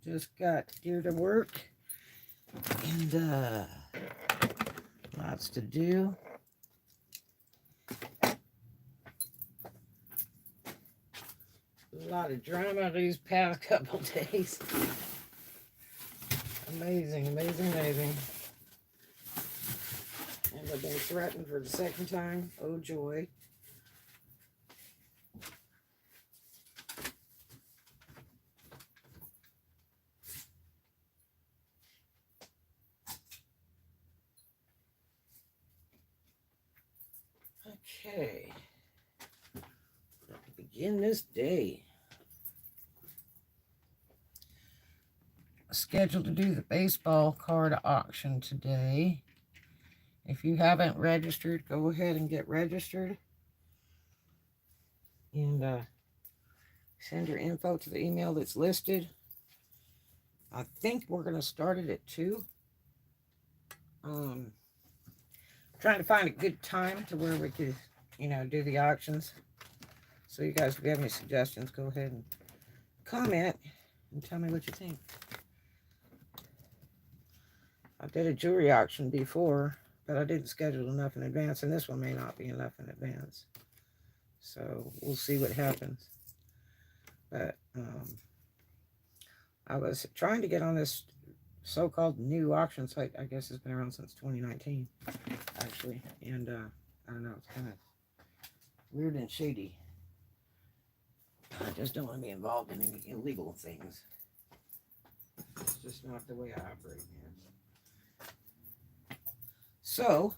Just got here to work and lots to do. A lot of drama these past couple days. Amazing, amazing, amazing. And I've been threatened for the second time. Oh joy. Okay. Let's begin this day. Scheduled to do the baseball card auction today. If you haven't registered, go ahead and get registered. And send your info to the email that's listed. I think we're going to start it at 2. Trying to find a good time to where we could, do the auctions. So you guys, if you have any suggestions, go ahead and comment and tell me what you think. I did a jewelry auction before, but I didn't schedule enough in advance, and this one may not be enough in advance. So we'll see what happens. But I was trying to get on this so-called new auction site. I guess it's been around since 2019, actually. And I don't know, it's kind of weird and shady. I just don't want to be involved in any illegal things. It's just not the way I operate, man. So,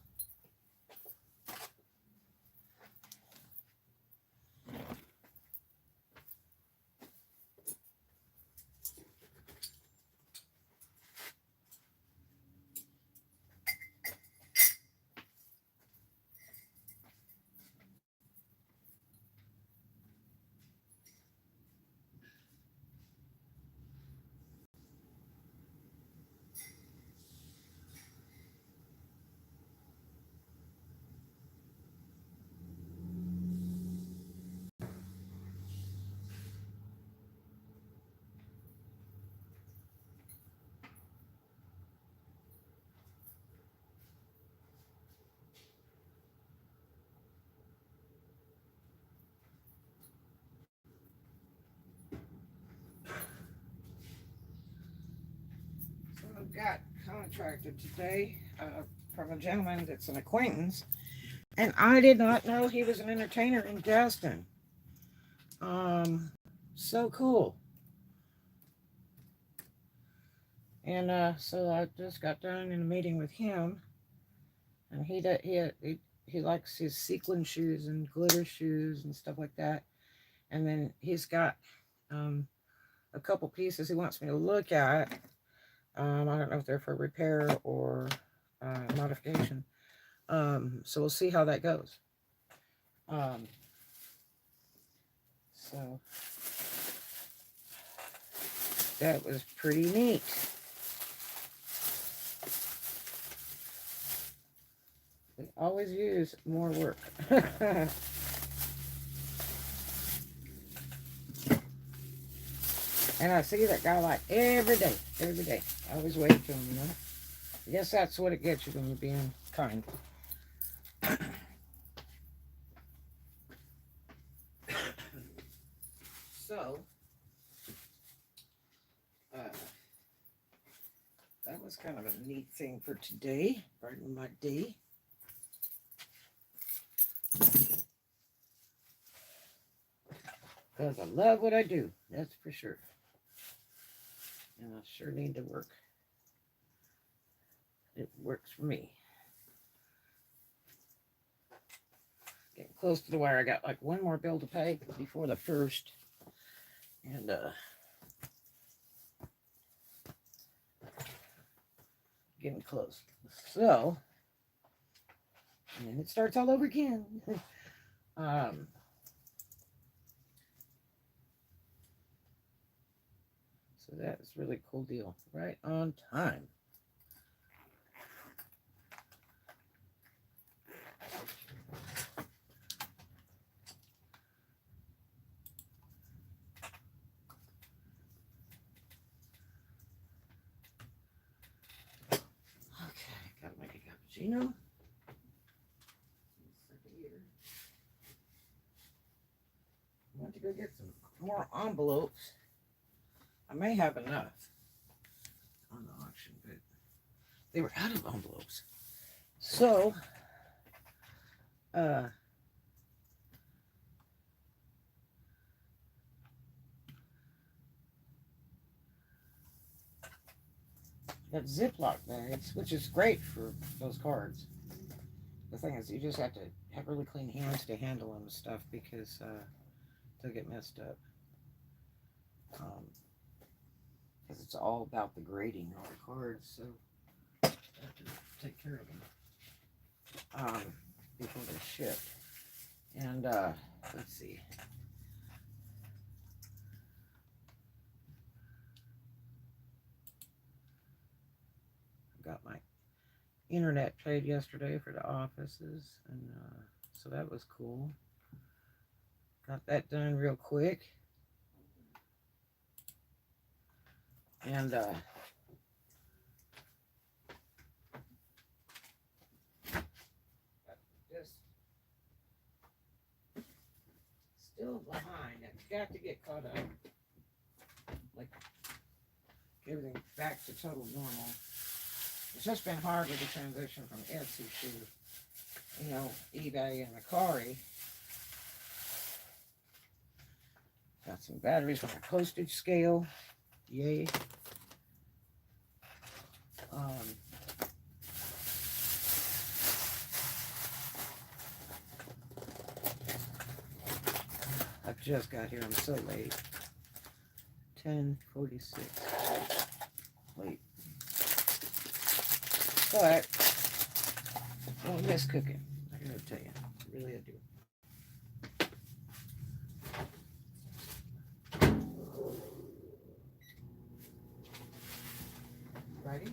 I got contracted today from a gentleman that's an acquaintance, and I did not know he was an entertainer in Destin. So cool. And so I just got done in a meeting with him, and he likes his sequin shoes and glitter shoes and stuff like that. And then he's got a couple pieces he wants me to look at. I don't know if they're for repair or modification. So we'll see how that goes. So that was pretty neat. We always use more work. And I see that guy like every day. I always wait for him, I guess that's what it gets you when you're being kind. So, that was kind of a neat thing for today. Pardon my day. Because I love what I do, that's for sure. And I sure need to work. It works for me. Getting close to the wire. I got like one more bill to pay before the 1st. And getting close. So, and then it starts all over again. So that's really cool deal. Right on time. cappuccino. I want to go get some more envelopes. I may have enough on the auction, but they were out of envelopes. So, got Ziploc bags, which is great for those cards. The thing is, you just have to have really clean hands to handle them and stuff because they'll get messed up. Because it's all about the grading on the cards, so I have to take care of them before they're shipped. And let's see. I got my internet paid yesterday for the offices, and so that was cool. Got that done real quick. And just still behind. I've got to get caught up. Like everything back to total normal. It's just been hard with the transition from Etsy to, eBay and Mercari. Got some batteries for my postage scale. Yay. I just got here. I'm so late. 10:46. Late. But I don't miss cooking. I gotta tell you. Really, I do. Ready?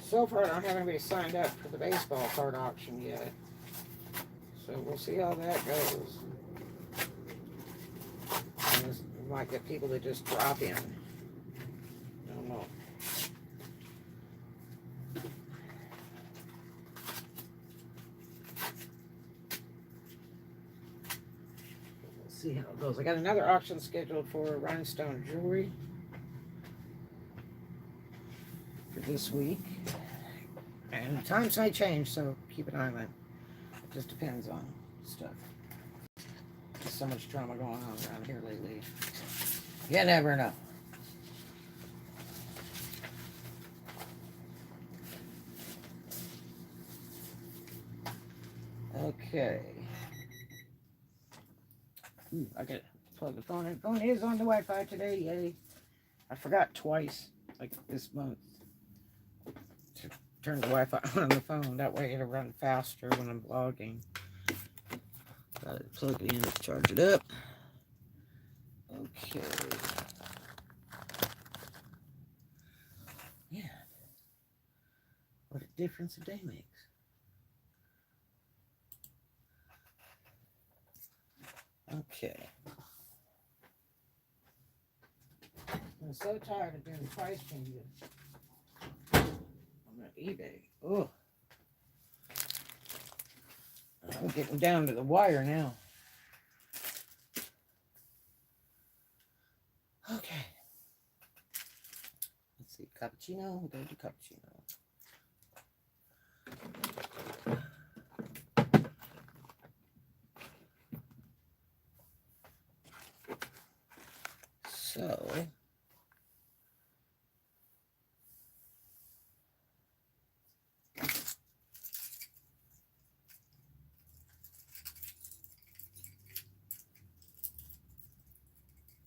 So far, I don't have anybody signed up for the baseball card auction yet. So we'll see how that goes. And we might get people to just drop in. I don't know. We'll see how it goes. I got another auction scheduled for rhinestone jewelry for this week. And times may change, so keep an eye on it. It just depends on stuff. There's so much drama going on around here lately. You never know. Okay. Ooh, I gotta plug the phone in. The phone is on the Wi-Fi today, yay. I forgot twice, like this month, to turn the Wi-Fi on the phone. That way it'll run faster when I'm vlogging. Got it plugged in to charge it up. Okay. Yeah. What a difference a day makes. Okay. I'm so tired of doing price changes on eBay. Oh. I'm getting down to the wire now. Okay. Let's see. Cappuccino. We'll go to cappuccino. So.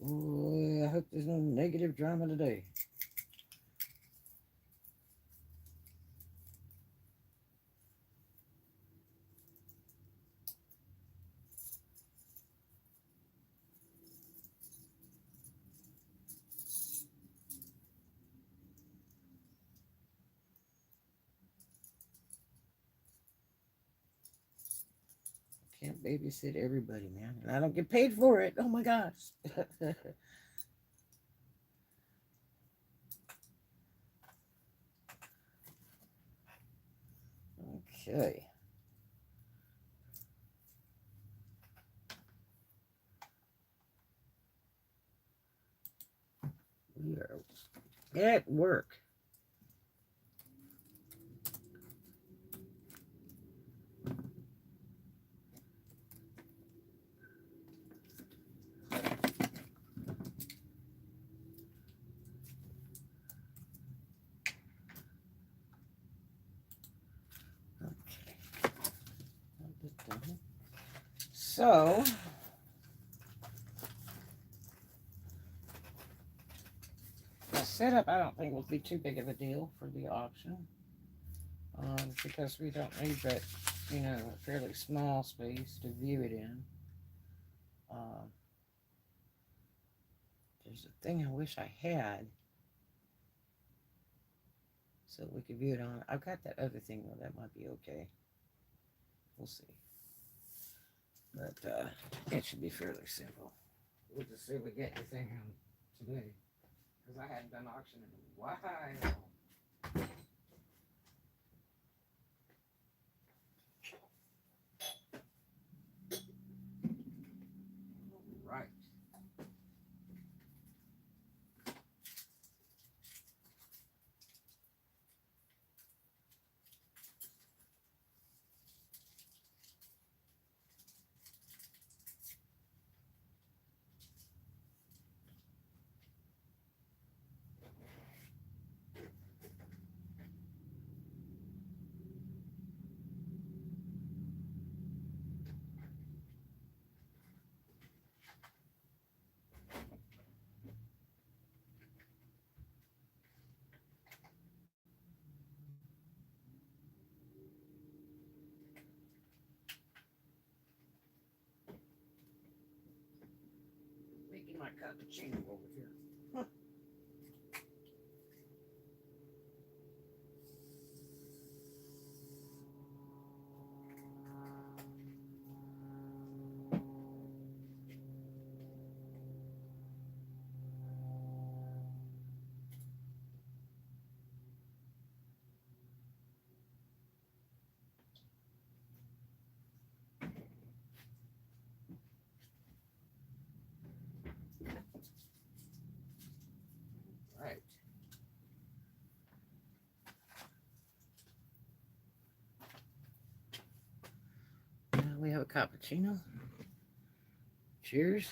Ooh, I hope there's no negative drama today. Can't babysit everybody, man. And I don't get paid for it. Oh my gosh. Okay. We are at work. So, the setup I don't think will be too big of a deal for the auction, because we don't need that, a fairly small space to view it in. There's a thing I wish I had so we could view it on. I've got that other thing though, that might be okay. We'll see. But it should be fairly simple. We'll just see if we get anything today. Because I hadn't done auction in a while. Right. Making my cappuccino over here. Right. Now we have a cappuccino. Cheers.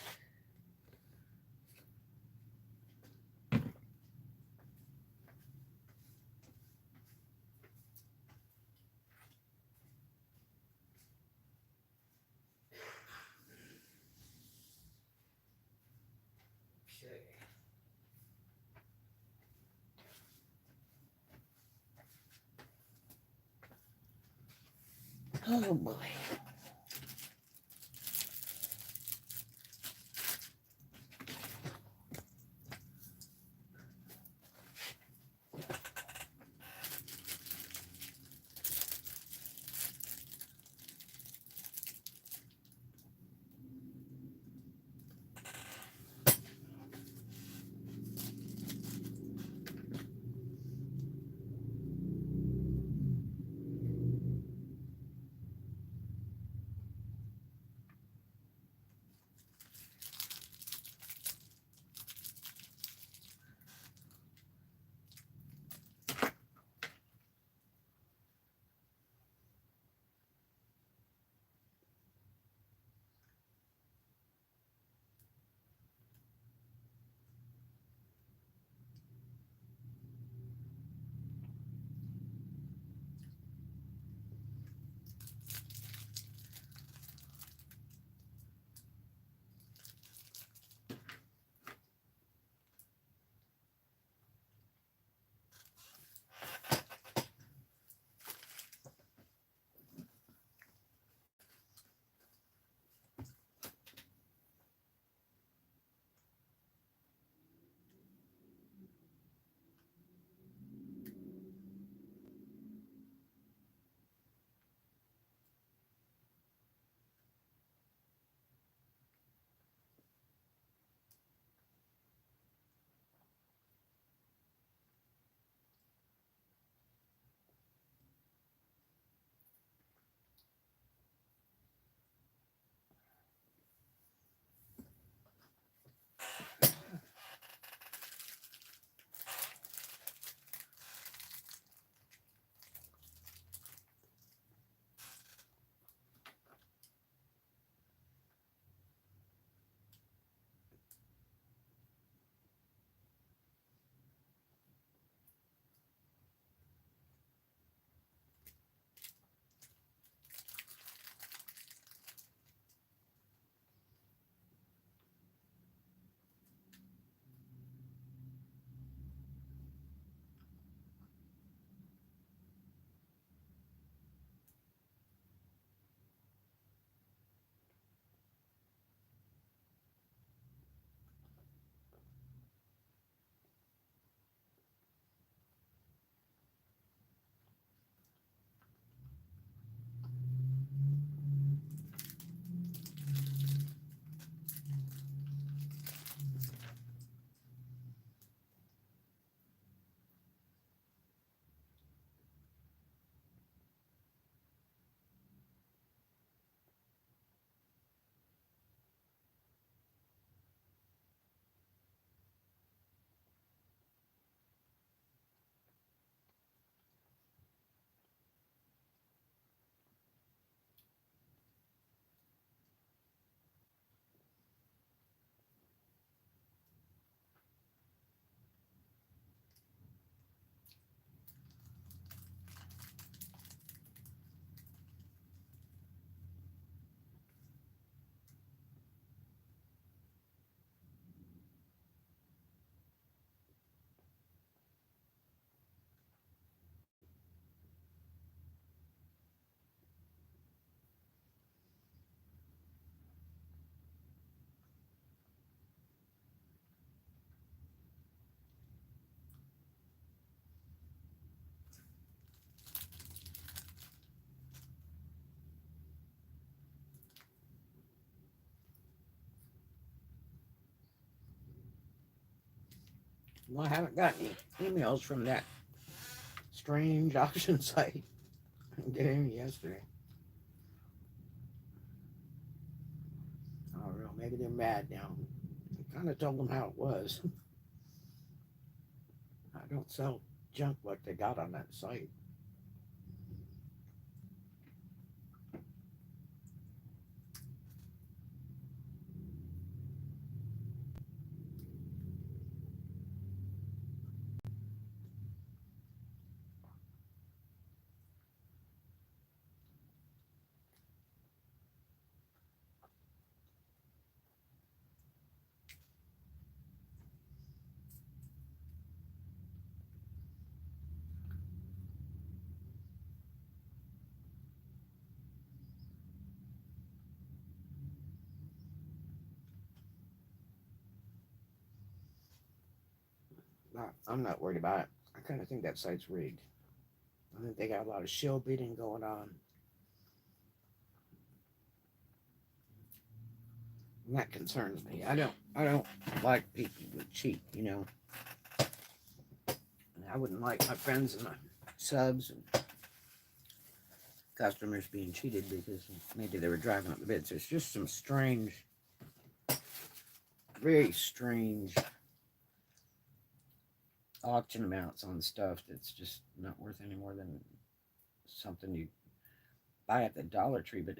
Okay. Oh boy. Well, I haven't got any emails from that strange auction site. I didn't get any yesterday. I don't know. Maybe they're mad now. I kind of told them how it was. I don't sell junk like they got on that site. I'm not worried about it. I kind of think that site's rigged. I think they got a lot of shill bidding going on. And that concerns me. I don't like people who cheat, you know. And I wouldn't like my friends and my subs and customers being cheated because maybe they were driving up the bids. There's just some strange, very strange auction amounts on stuff that's just not worth any more than something you buy at the Dollar Tree, but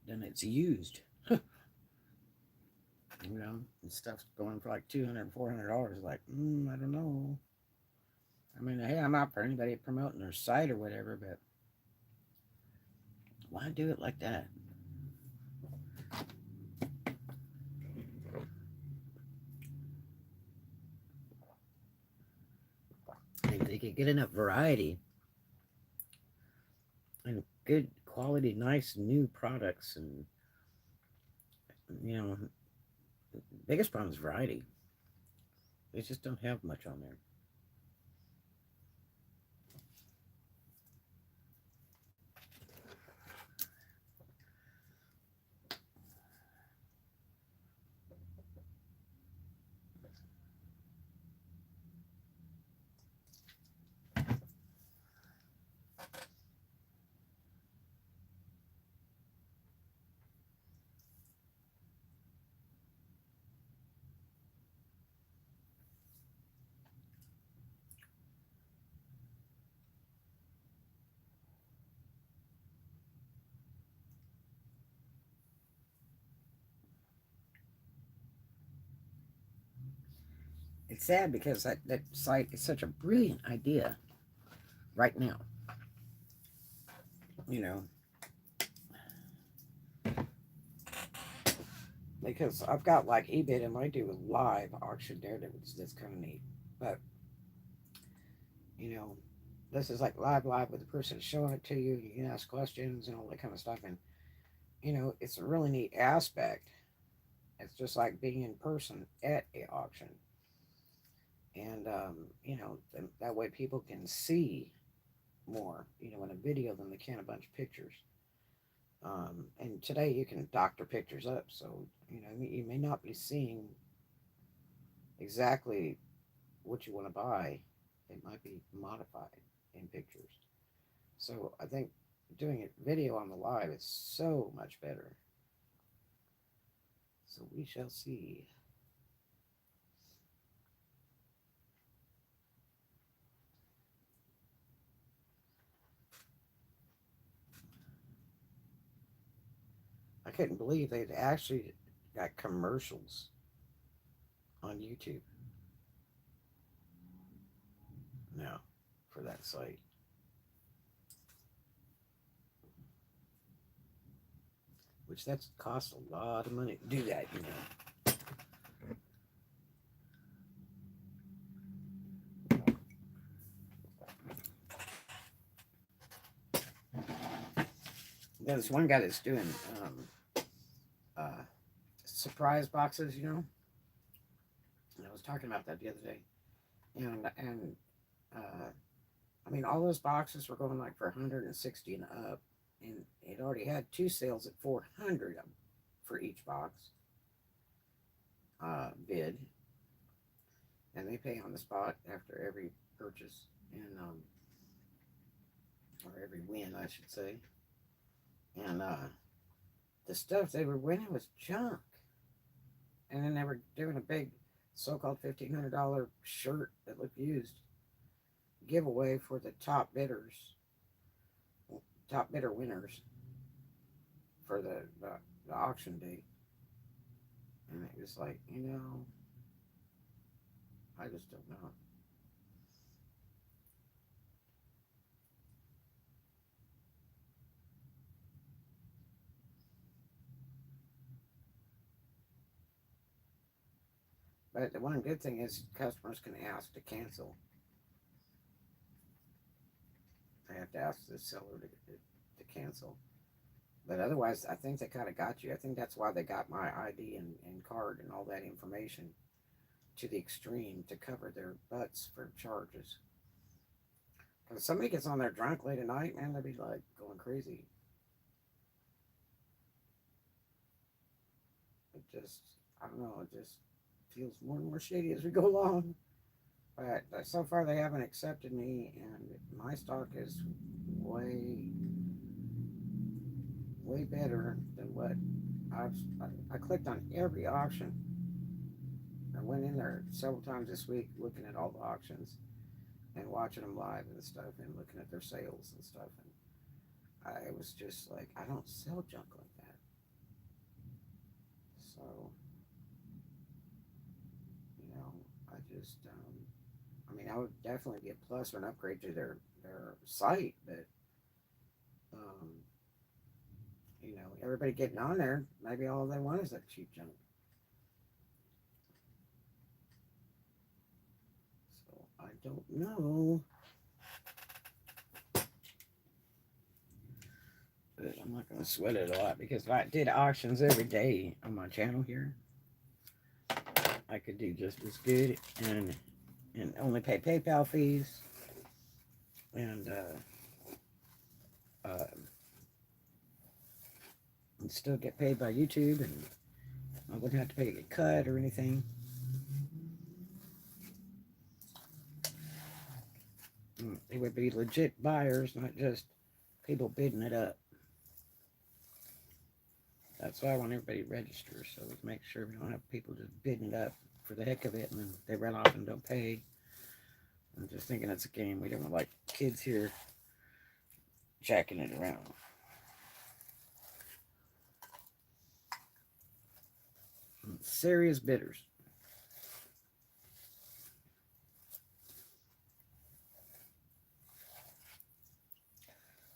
then it's used. You know, and stuff's going for like $200, $400. Like, I don't know. I mean, hey, I'm not for anybody promoting their site or whatever, but why do it like that? If they could get enough variety and good quality, nice new products, and you know, the biggest problem is variety. They just don't have much on there. It's sad because that site is such a brilliant idea right now. You know, because I've got like eBay and I do a live auction there that's kind of neat. But you know, this is like live with the person showing it to you. You can ask questions and all that kind of stuff, and you know, it's a really neat aspect. It's just like being in person at a auction, and you know, that way people can see more, you know, in a video than they can a bunch of pictures. And today you can doctor pictures up, so you know you may not be seeing exactly what you want to buy. It might be modified in pictures. So I think doing it video on the live is so much better. So we shall see. I couldn't believe they'd actually got commercials on YouTube now for that site. Which that's cost a lot of money to do that, you know. There's one guy that's doing uh, surprise boxes, you know. And I was talking about that the other day, and uh, I mean, all those boxes were going like for 160 and up, and it already had two sales at 400 for each box bid, and they pay on the spot after every purchase, and or every win, I should say. And the stuff they were winning was junk, and then they were doing a big so-called $1,500 shirt that looked used giveaway for the top bidder winners for the auction date. And it was like, I just don't know. But the one good thing is customers can ask to cancel. They have to ask the seller to cancel. But otherwise, I think they kind of got you. I think that's why they got my ID and card and all that information to the extreme to cover their butts for charges. Because if somebody gets on there drunk late at night, man, they'd be like going crazy. It just, I don't know, it just feels more and more shady as we go along. But so far, they haven't accepted me, and my stock is way, way better than what I've. I clicked on every auction. I went in there several times this week looking at all the auctions and watching them live and stuff and looking at their sales and stuff. And I was just like, I don't sell junk like that. So, I just, I mean, I would definitely be a plus or an upgrade to their site, but, um, everybody getting on there, maybe all they want is that cheap junk. So, I don't know. But I'm not going to sweat it a lot because if I did auctions every day on my channel here, I could do just as good and only pay PayPal fees and still get paid by YouTube, and I wouldn't have to pay a cut or anything. They would be legit buyers, not just people bidding it up. That's why I want everybody to register, so we can make sure we don't have people just bidding it up for the heck of it, and then they run off and don't pay. I'm just thinking it's a game. We don't want like kids here jacking it around. Serious bidders.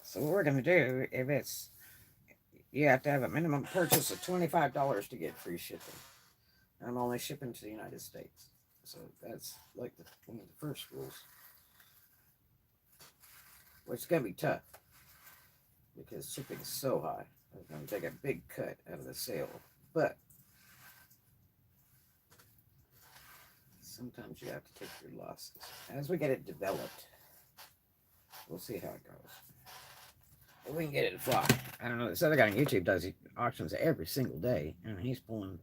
So what we're going to do, if it's, you have to have a minimum purchase of $25 to get free shipping. I'm only shipping to the United States. So that's like one of the first rules. Which is going to be tough because shipping is so high. It's going to take a big cut out of the sale. But sometimes you have to take your losses. As we get it developed, we'll see how it goes. If we can get it to fly. I don't know. This other guy on YouTube does auctions every single day, and he's pulling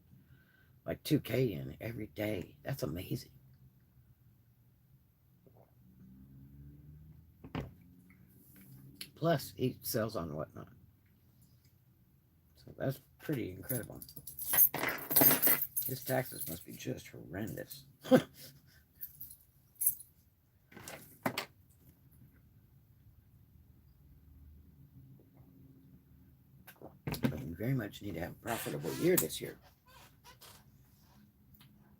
like 2K in every day. That's amazing. Plus, he sells on whatnot. So that's pretty incredible. His taxes must be just horrendous. But we very much need to have a profitable year this year.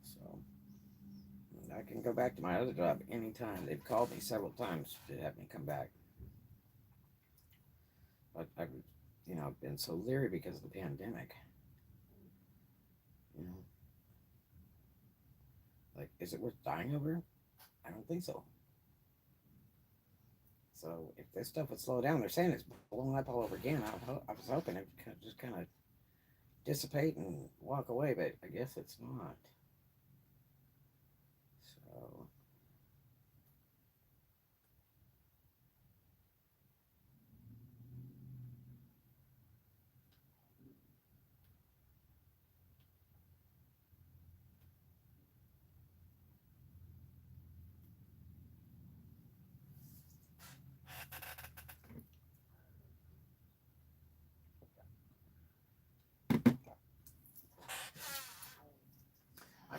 So I can go back to my other job anytime. They've called me several times to have me come back. But I've been so leery because of the pandemic. Like, is it worth dying over? I don't think so. So if this stuff would slow down, they're saying it's blowing up all over again. I was hoping it could just kind of dissipate and walk away, but I guess it's not. So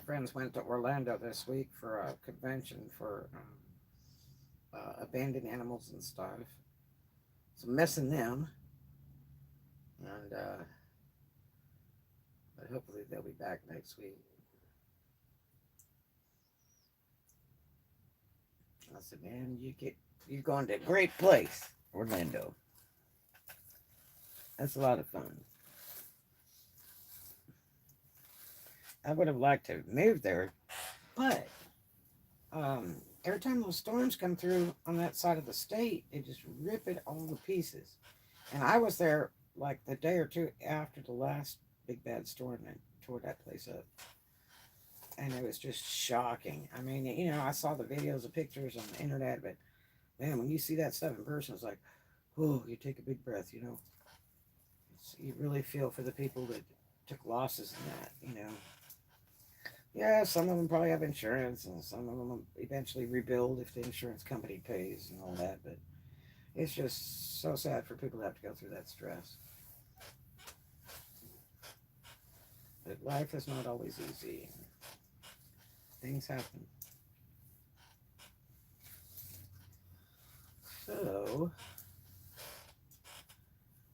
friends went to Orlando this week for a convention for abandoned animals and stuff. So I'm missing them, and but hopefully they'll be back next week. I said, man, you've gone to a great place, Orlando. That's a lot of fun. I would have liked to move there, but every time those storms come through on that side of the state, they just rip it all to pieces. And I was there like the day or two after the last big bad storm that tore that place up. And it was just shocking. I mean, I saw the videos, the pictures on the internet, but man, when you see that stuff in person, it's like, oh, you take a big breath. You really feel for the people that took losses in that. Yeah, some of them probably have insurance, and some of them will eventually rebuild if the insurance company pays and all that, but it's just so sad for people to have to go through that stress. But life is not always easy. Things happen. So,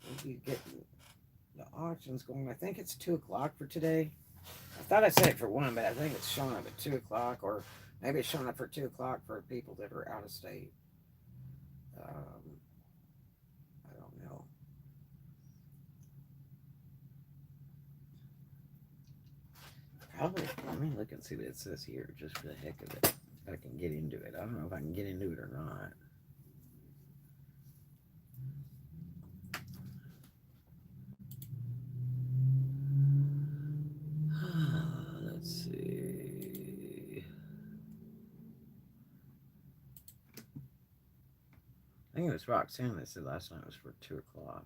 we'll be getting the auctions going. I think it's 2 o'clock for today. I thought I said it for 1, but I think it's showing up at 2 o'clock, or maybe it's showing up for 2 o'clock for people that are out of state. I don't know. Probably, let me look and see what it says here, just for the heck of it. If I can get into it. I don't know if I can get into it or not. Let's see. I think it was Roxanne that said last night was for 2 o'clock.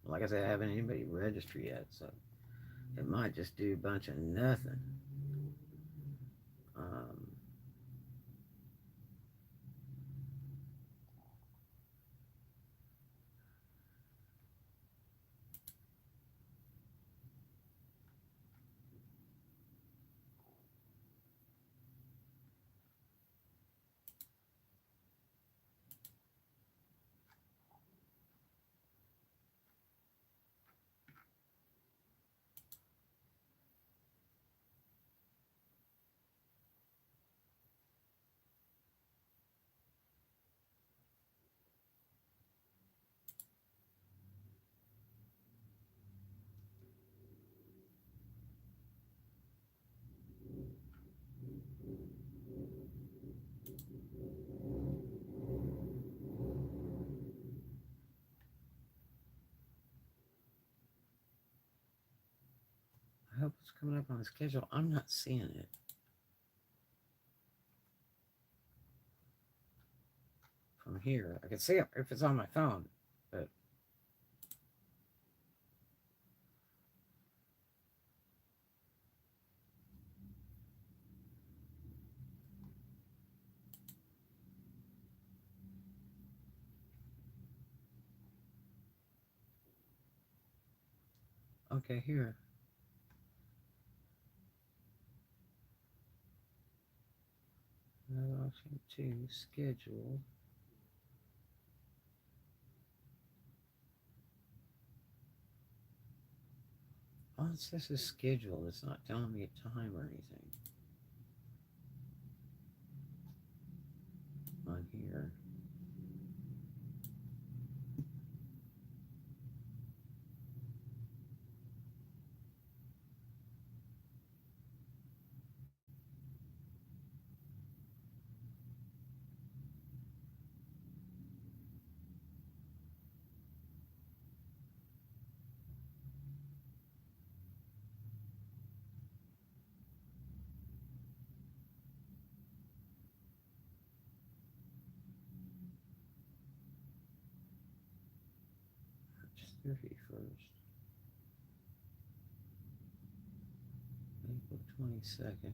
Like I said, I haven't anybody register yet, so it might just do a bunch of nothing. I hope it's coming up on the schedule. I'm not seeing it. From here. I can see it if it's on my phone, but okay, here. Option 2, schedule. Oh, it says it's scheduled. It's not telling me a time or anything. On here. March 31st. April 22nd.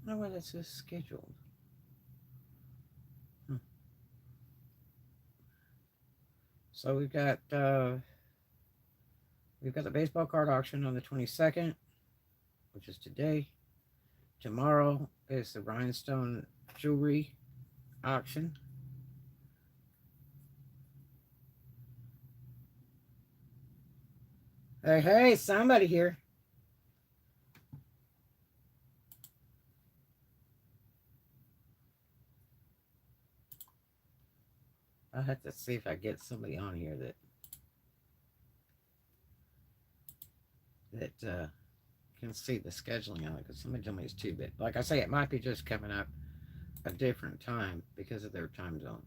No way that says scheduled. So we've got the baseball card auction on the 22nd, which is today. Tomorrow is the rhinestone jewelry auction. Hey, hey, somebody here. I'll have to see if I get somebody on here that can see the scheduling on it, because somebody told me it's 2-bit. Like I say, it might be just coming up a different time because of their time zone.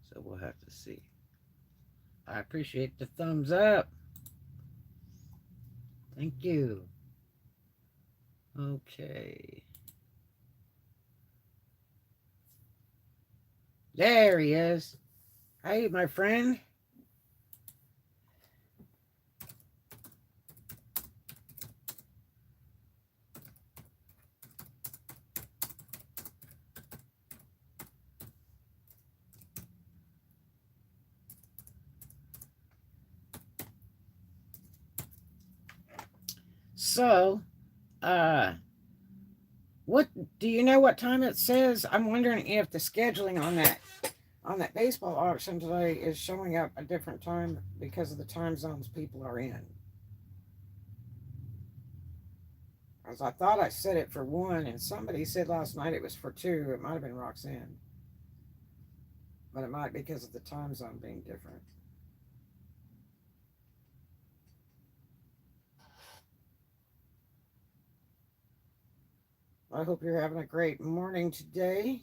So we'll have to see. I appreciate the thumbs up. Thank you. Okay. There he is. Hey, my friend. So, what do you know what time it says? I'm wondering if the scheduling on that baseball auction today is showing up a different time because of the time zones people are in. As I thought I set it for 1, and somebody said last night it was for 2. It might have been Roxanne, but it might be because of the time zone being different. I hope you're having a great morning today.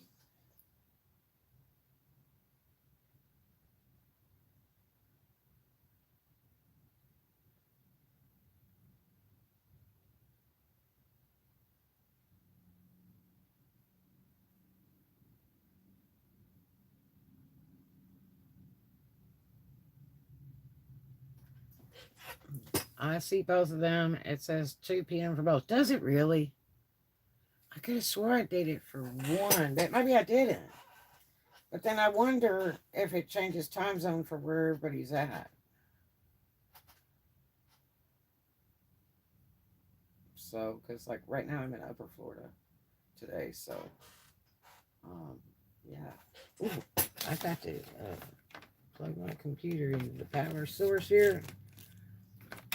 I see both of them. It says 2 p.m. for both. Does it really? I could have swore I did it for 1, but maybe I didn't. But then I wonder if it changes time zone for where everybody's at. So, because like right now I'm in Upper Florida today, so yeah. Ooh, I got to plug my computer into the power source here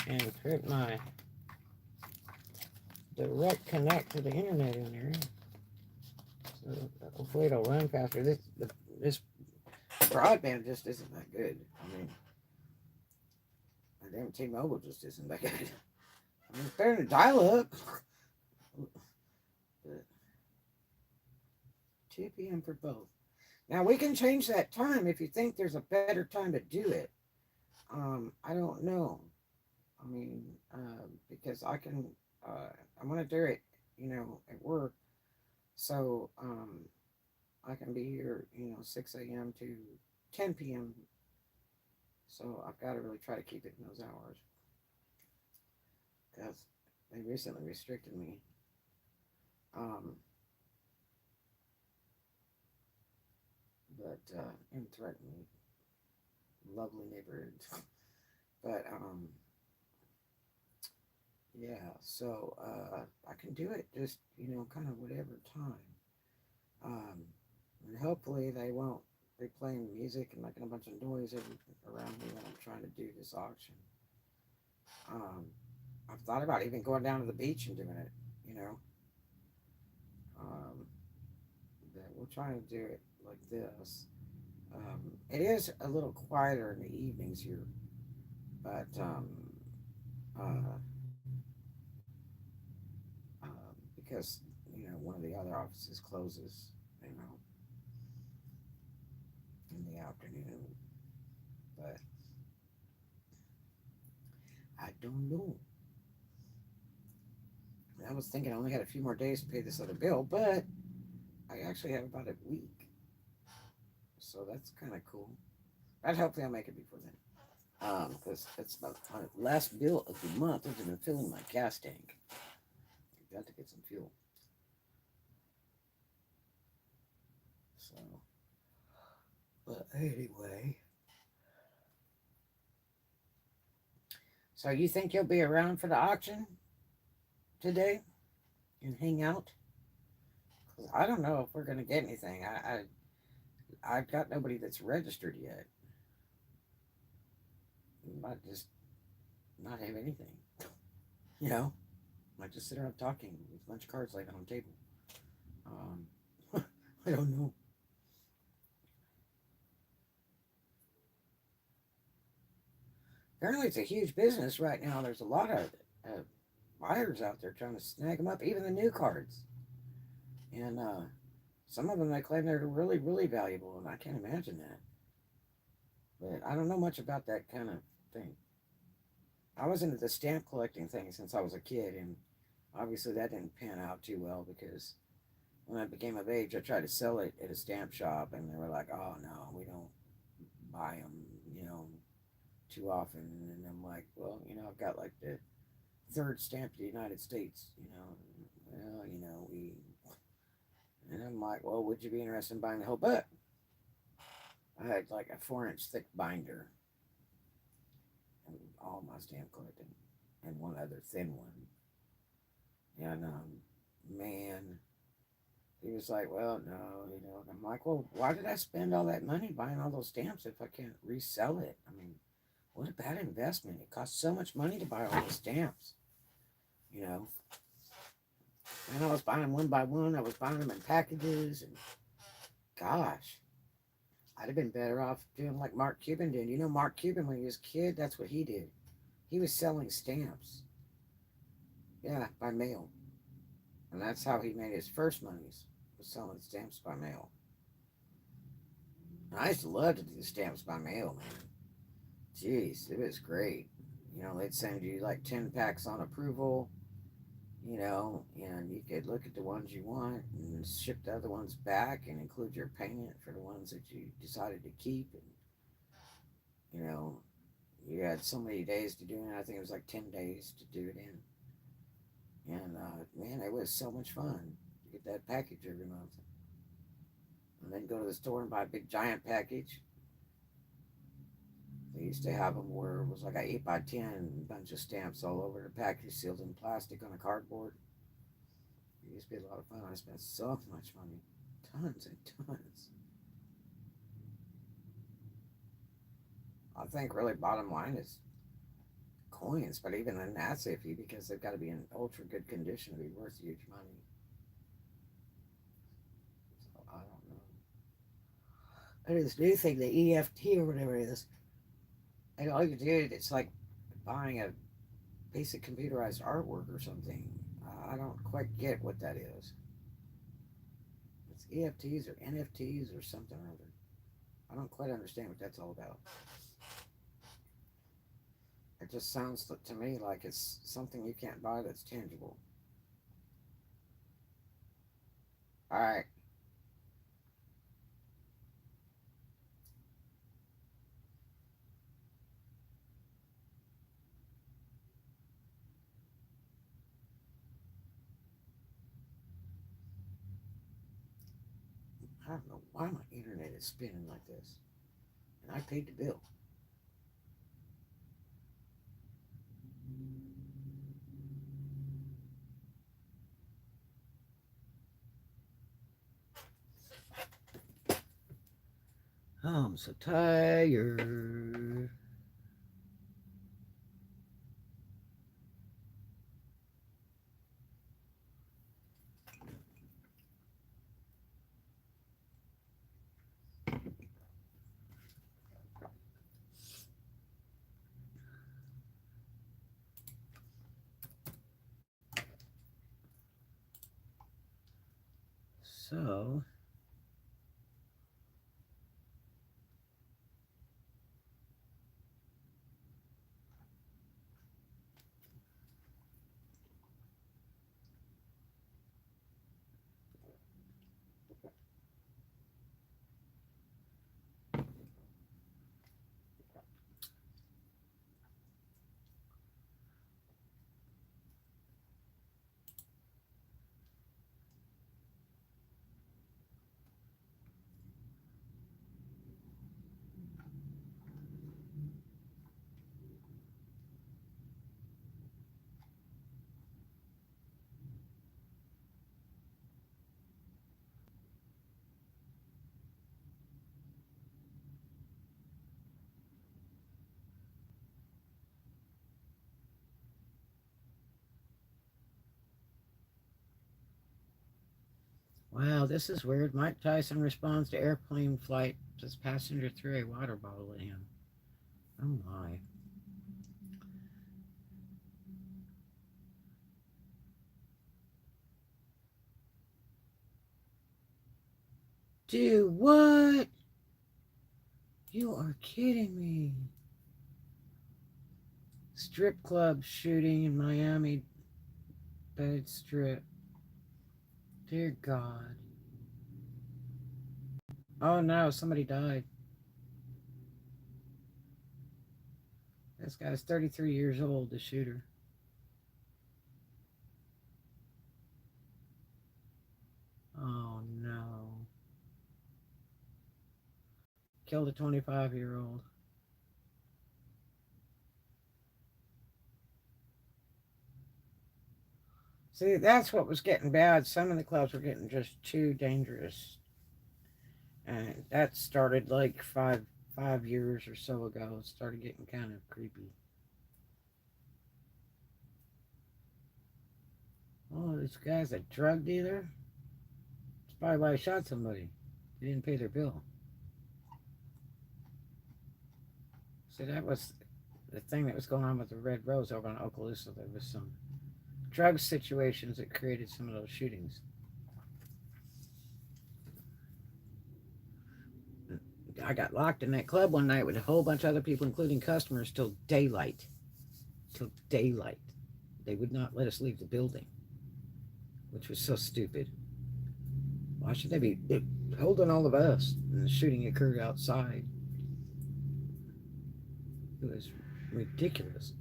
and put my direct connect to the internet in there. So hopefully it'll run faster. This broadband just isn't that good. I mean, my damn T-Mobile just isn't that good. I mean, it's better than dial-up. But 2 p.m. for both. Now we can change that time if you think there's a better time to do it. I don't know. I mean, because I can, I'm gonna do it, at work. So I can be here, 6 a.m. to 10 p.m. So I've got to really try to keep it in those hours because they recently restricted me. But and threatened me. Lovely neighborhood. But yeah, so I can do it just, kind of whatever time. And hopefully they won't be playing music and making a bunch of noise around me when I'm trying to do this auction. I've thought about even going down to the beach and doing it, you know. Um, but we'll try to do it like this. It is a little quieter in the evenings here, but uh, because one of the other offices closes, you know, in the afternoon. But I don't know. I was thinking I only had a few more days to pay this other bill, but I actually have about a week, so that's kind of cool. But hopefully I'll make it before then. Because it's my last bill of the month. I've been filling my gas tank. I've got to get some fuel. So, But anyway, so you think you'll be around for the auction today and hang out? 'Cause I don't know if we're gonna get anything. I've got nobody that's registered yet. We might just not have anything. You know, might just sit around talking with a bunch of cards laying on the table. Um, I don't know. Apparently, it's a huge business right now. There's a lot of uh, buyers out there trying to snag them up, even the new cards. And some of them they claim they're really, really valuable, and I can't imagine that. But I don't know much about that kind of thing. I was into the stamp collecting thing since I was a kid, and obviously that didn't pan out too well because when I became of age, I tried to sell it at a stamp shop, and they were like, "Oh no, we don't buy them, you know, too often." And I'm like, "Well, you know, I've got like the third stamp of the United States, you know. Well, you know, we." And I'm like, "Well, would you be interested in buying the whole book?" I had like a 4-inch thick binder and all my stamp collecting, and one other thin one. And man, he was like, "Well, no, you know." And I'm like, "Well, why did I spend all that money buying all those stamps if I can't resell it? I mean, what a bad investment. It costs so much money to buy all the stamps, you know." And I was buying them one by one. I was buying them in packages, and gosh, I'd have been better off doing like Mark Cuban did. You know, Mark Cuban, when he was a kid, that's what he did. He was selling stamps, yeah, by mail. And that's how he made his first monies, was selling stamps by mail. And I used to love to do stamps by mail, man. Jeez, it was great. You know, they'd send you like 10 packs on approval, you know, and you could look at the ones you want and ship the other ones back and include your payment for the ones that you decided to keep. And, you know, you had so many days to do it. I think it was like 10 days to do it in. And, man, it was so much fun to get that package every month. And then go to the store and buy a big giant package. They used to have them where it was like an 8 by 10 bunch of stamps all over the package, sealed in plastic on a cardboard. It used to be a lot of fun. I spent so much money, tons and tons. I think really bottom line is coins, but even then that's iffy because they've got to be in ultra good condition to be worth huge money. So I don't know. And this new thing, the EFT or whatever it is, and all you do, it's like buying a piece of computerized artwork or something. I don't quite get what that is. It's EFTs or NFTs or something or other. I don't quite understand what that's all about. It just sounds to me like it's something you can't buy that's tangible. All right. I don't know why my internet is spinning like this. And I paid the bill. Oh, I'm so tired. So, Wow, this is weird. Mike Tyson responds to airplane flight as passenger threw a water bottle at him. Oh my. Dude, what? You are kidding me. Strip club shooting in Miami Dade Strip. Dear God. Oh no, somebody died. This guy's 33 years old, the shooter. Oh no. Killed a 25-year-old. See, that's what was getting bad. Some of the clubs were getting just too dangerous. And that started like five years or so ago. It started getting kind of creepy. Oh, this guy's a drug dealer? That's probably why he shot somebody. They didn't pay their bill. See, that was the thing that was going on with the Red Rose over on Okaloosa. There was some drug situations that created some of those shootings. I got locked in that club one night with a whole bunch of other people, including customers, till daylight. Till daylight. They would not let us leave the building, which was so stupid. Why should they be holding all of us? And the shooting occurred outside. It was ridiculous.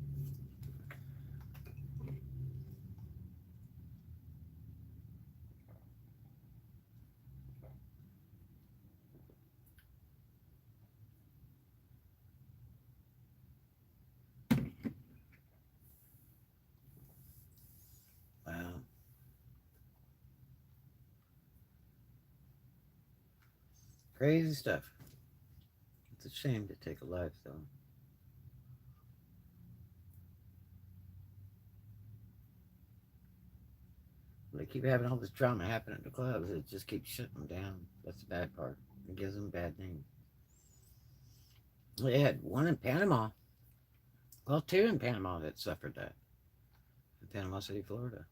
Wow. Crazy stuff. It's a shame to take a life, though. They keep having all this drama happen at the clubs. It just keeps shutting them down. That's the bad part. It gives them a bad name. They had one in Panama. Well, two in Panama that suffered that. In Panama City, Florida.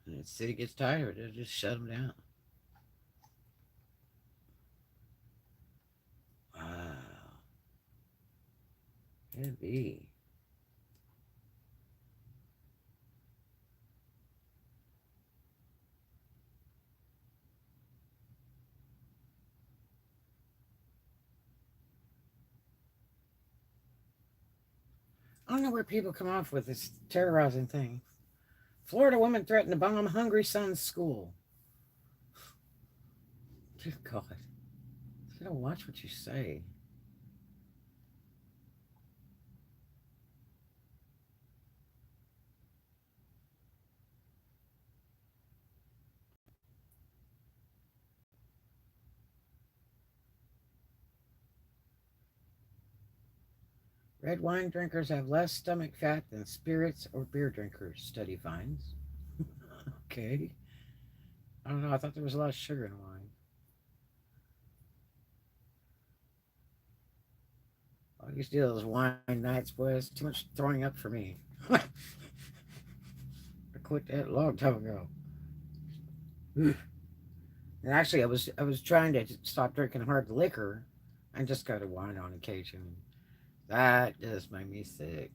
And the city gets tired. They'll just shut them down. Wow. Could be. I don't know where people come off with this terrorizing thing. Florida woman threatened to bomb hungry son's school. Dear God. You gotta watch what you say. Red wine drinkers have less stomach fat than spirits or beer drinkers, study finds. Okay. I don't know. I thought there was a lot of sugar in wine. I used to do those wine nights, boy. It's too much throwing up for me. I quit that a long time ago. And actually, I was trying to stop drinking hard liquor and just go to wine on occasion. That just made me sick.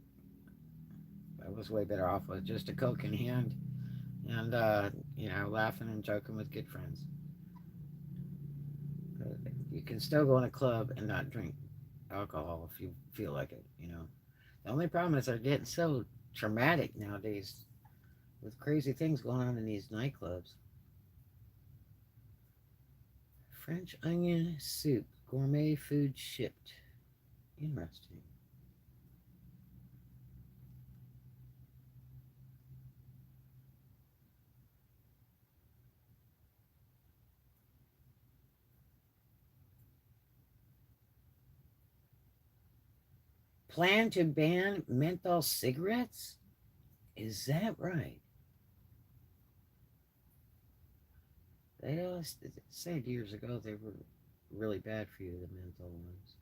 I was way better off with just a Coke in hand and laughing and joking with good friends. You can still go in a club and not drink alcohol if you. The only problem is they're getting so traumatic nowadays with crazy things going on in these nightclubs. French onion soup, gourmet food shipped. Interesting. Plan to ban menthol cigarettes? Is that right? They always said years ago they were really bad for you, the menthol ones.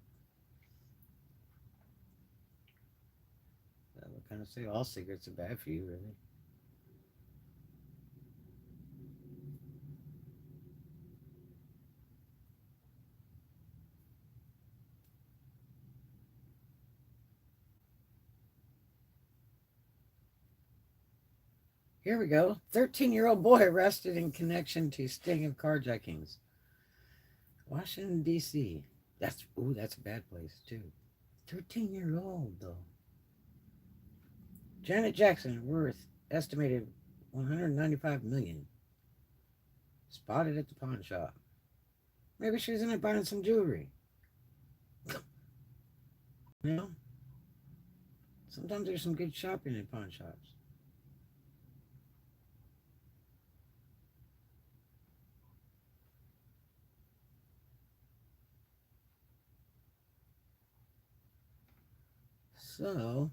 That would kind of say all cigarettes are bad for you, really. Here we go. 13-year-old boy arrested in connection to sting of carjackings. Washington, D.C. That's a bad place, too. 13-year-old, though. Janet Jackson, worth estimated 195 million. Spotted at the pawn shop. Maybe she was in there buying some jewelry. You know? Sometimes there's some good shopping in pawn shops. So,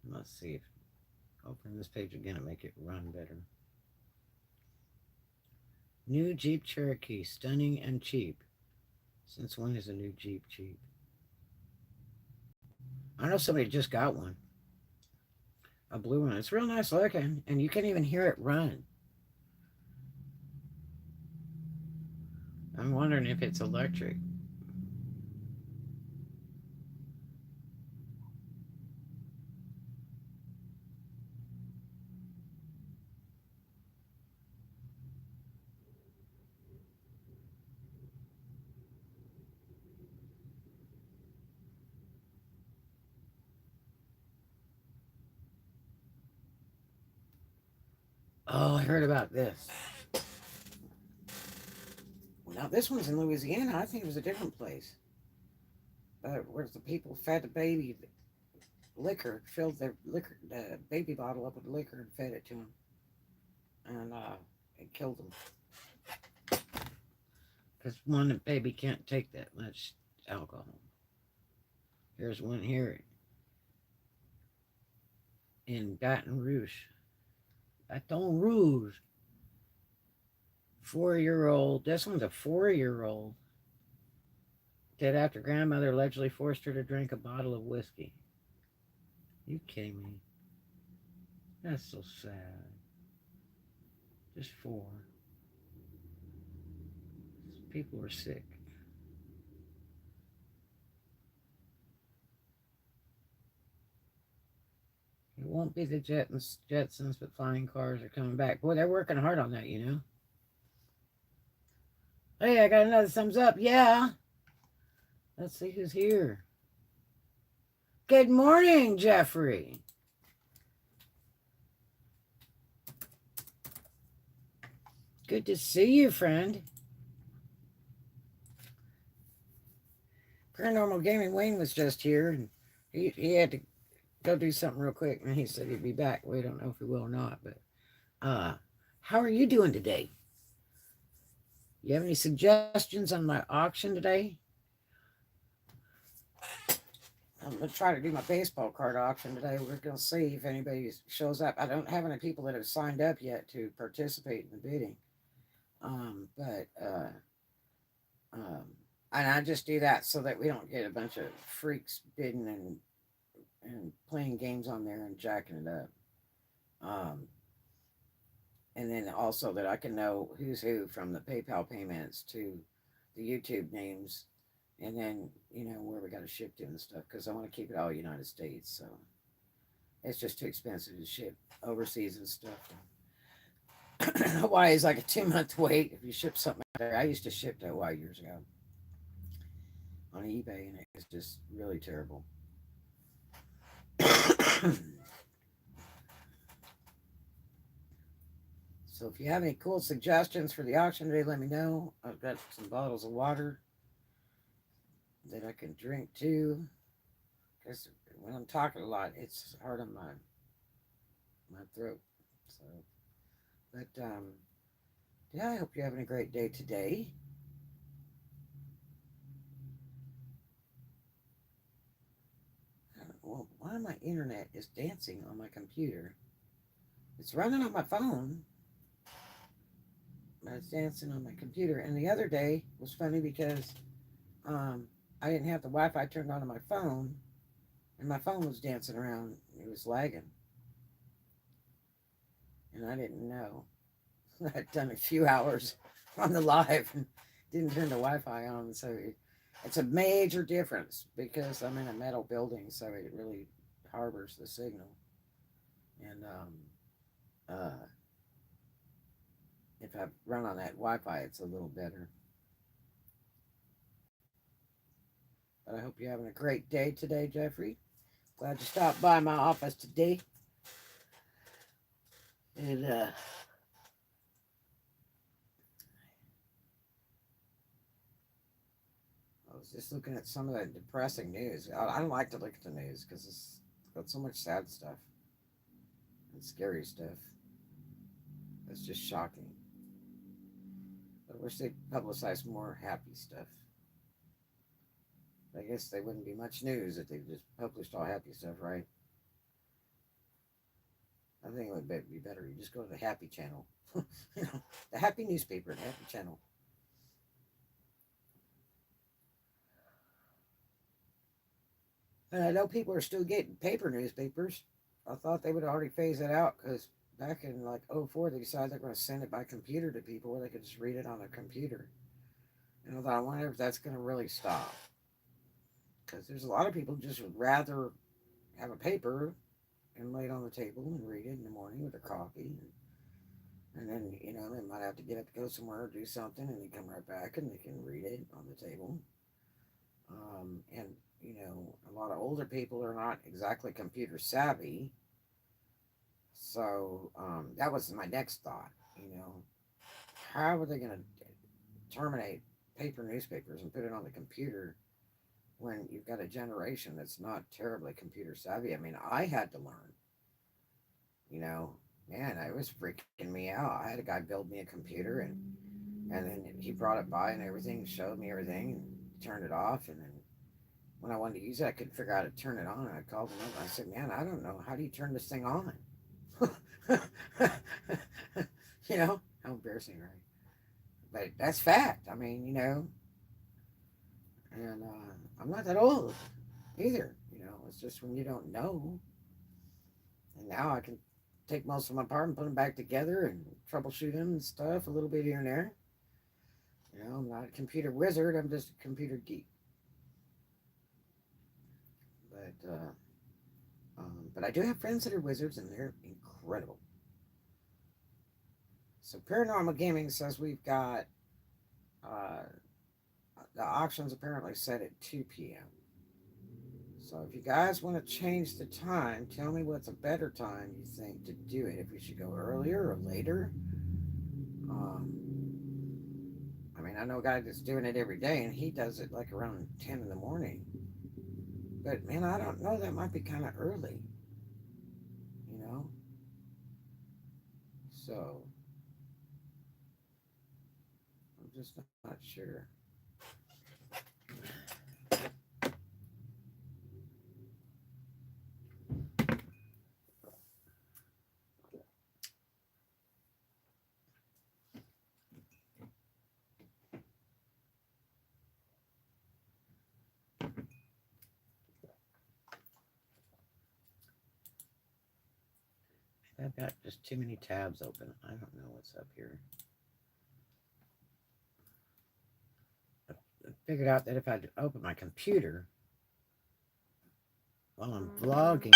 let's see if open this page again and make it run better. New Jeep Cherokee, stunning and cheap. Since when is a new Jeep cheap? I know somebody just got one. A blue one. It's real nice looking, and you can even hear it run. I'm wondering if it's electric. Oh, I heard about this. Now, this one's in Louisiana. I think it was a different place. Where the people fed the baby liquor, filled their liquor, the baby bottle up with liquor and fed it to him. And it killed him. Because one, the baby can't take that much alcohol. Here's one here in Baton Rouge. Baton Rouge. 4-year-old. This one's a 4-year-old. Dead after grandmother allegedly forced her to drink a bottle of whiskey. You kidding me? That's so sad. Just 4. People are sick. It won't be the Jetsons, but flying cars are coming back. Boy, they're working hard on that, you know. Hey, I got another thumbs up. Yeah. Let's see who's here. Good morning, Jeffrey. Good to see you, friend. Paranormal Gaming Wayne was just here, and he had to go do something real quick, and he said he'd be back. We don't know if he will or not, but how are you doing today? You have any suggestions on my auction today? I'm going to try to do my baseball card auction today. We're going to see if anybody shows up. I don't have any people that have signed up yet to participate in the bidding. And I just do that so that we don't get a bunch of freaks bidding and playing games on there and jacking it up. And then also that I can know who's who from the PayPal payments to the YouTube names, and then, you know, where we got to ship to and stuff, because I want to keep it all United States. So it's just too expensive to ship overseas and stuff. Hawaii is like a 2-month wait if you ship something out there. I used to ship to Hawaii years ago on eBay, and it was just really terrible. So if you have any cool suggestions for the auction today, let me know. I've got some bottles of water. that I can drink too. Because when I'm talking a lot, it's hard on my throat. So, but yeah, I hope you're having a great day today. Well, why my internet is dancing on my computer? It's running on my phone, but it's dancing on my computer. And the other day was funny because um, I didn't have the Wi-Fi turned on my phone, and my phone was dancing around. It was lagging, and I didn't know. I'd done a few hours on the live and didn't turn the Wi-Fi on, so it's a major difference because I'm in a metal building, so it really harbors the signal. And uh, if I run on that Wi-Fi, it's a little better. But I hope you're having a great day today, Jeffrey. Glad you stopped by my office today. And I was just looking at some of the depressing news. I don't like to look at the news because it's got so much sad stuff and scary stuff. It's just shocking. But I wish they'd publicize more happy stuff. I guess they wouldn't be much news if they just published all happy stuff, right? I think it would be better. You just go to the Happy Channel, you know, the Happy newspaper, the Happy Channel. And I know people are still getting paper newspapers. I thought they would already phase that out because back in like '04, they decided they're going to send it by computer to people where they could just read it on their computer. And I thought, I wonder if that's going to really stop. Because there's a lot of people just would rather have a paper and lay it on the table and read it in the morning with their coffee. And then, you know, they might have to get up to go somewhere or do something and they come right back and they can read it on the table. And, you know, a lot of older people are not exactly computer savvy. So that was my next thought, you know, how are they going to terminate paper newspapers and put it on the computer when you've got a generation that's not terribly computer savvy? I mean, I had to learn, you know, man, it was freaking me out. I had a guy build me a computer and then he brought it by and everything, showed me everything and turned it off. And then when I wanted to use it, I couldn't figure out how to turn it on. And I called him up and I said, man, I don't know. How do you turn this thing on? You know, how embarrassing, right? But that's fact. I mean, you know, and I'm not that old either. You know, it's just when you don't know. And now I can take most of them apart and put them back together and troubleshoot them and stuff a little bit here and there. You know, I'm not a computer wizard. I'm just a computer geek. But I do have friends that are wizards and they're incredible. So Paranormal Gaming says we've got uh, the auctions apparently set at 2 p.m. So if you guys want to change the time, tell me what's a better time you think to do it. If we should go earlier or later. Um, I mean, I know a guy that's doing it every day, and he does it like around 10 in the morning. But man, I don't know. That might be kind of early, you know. So I'm just not sure. I've got just too many tabs open. I don't know what's up here. I figured out that if I open my computer while I'm vlogging,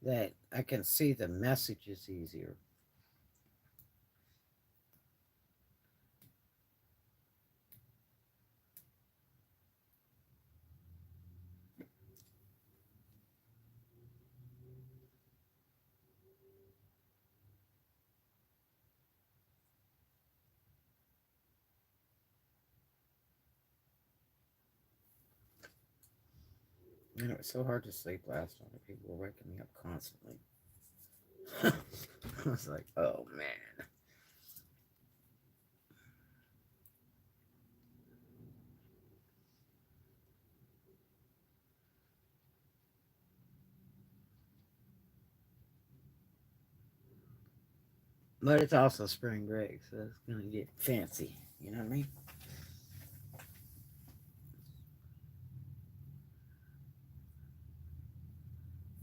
that I can see the messages easier. And it was so hard to sleep last night. People were waking me up constantly. I was like, oh man. But it's also spring break, so it's gonna get fancy. You know what I mean?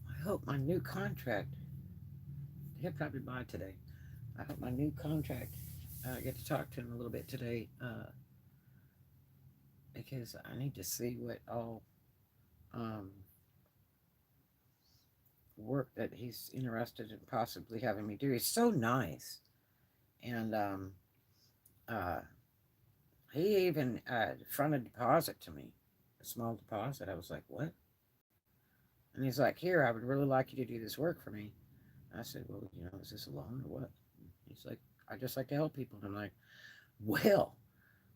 I hope my new contract. He'll probably buy today. I hope my new contract. I get to talk to him a little bit today because I need to see what all um, work that he's interested in possibly having me do. He's so nice, and uh, he even fronted deposit to me, a small deposit. I was like, what? And he's like, here, I would really like you to do this work for me. I said, well, is this a loan or what? He's like, I just like to help people. And I'm like, well,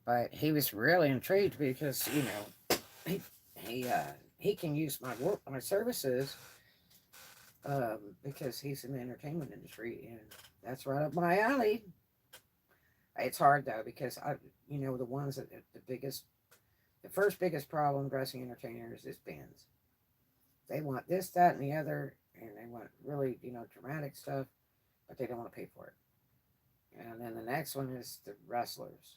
but he was really intrigued because he he uh, he can use my services because he's in the entertainment industry and that's right up my alley. It's hard though because the ones that the first biggest problem dressing entertainers is bands. They want this, that, and the other, and they want really dramatic stuff, but they don't want to pay for it. And then the next one is the wrestlers.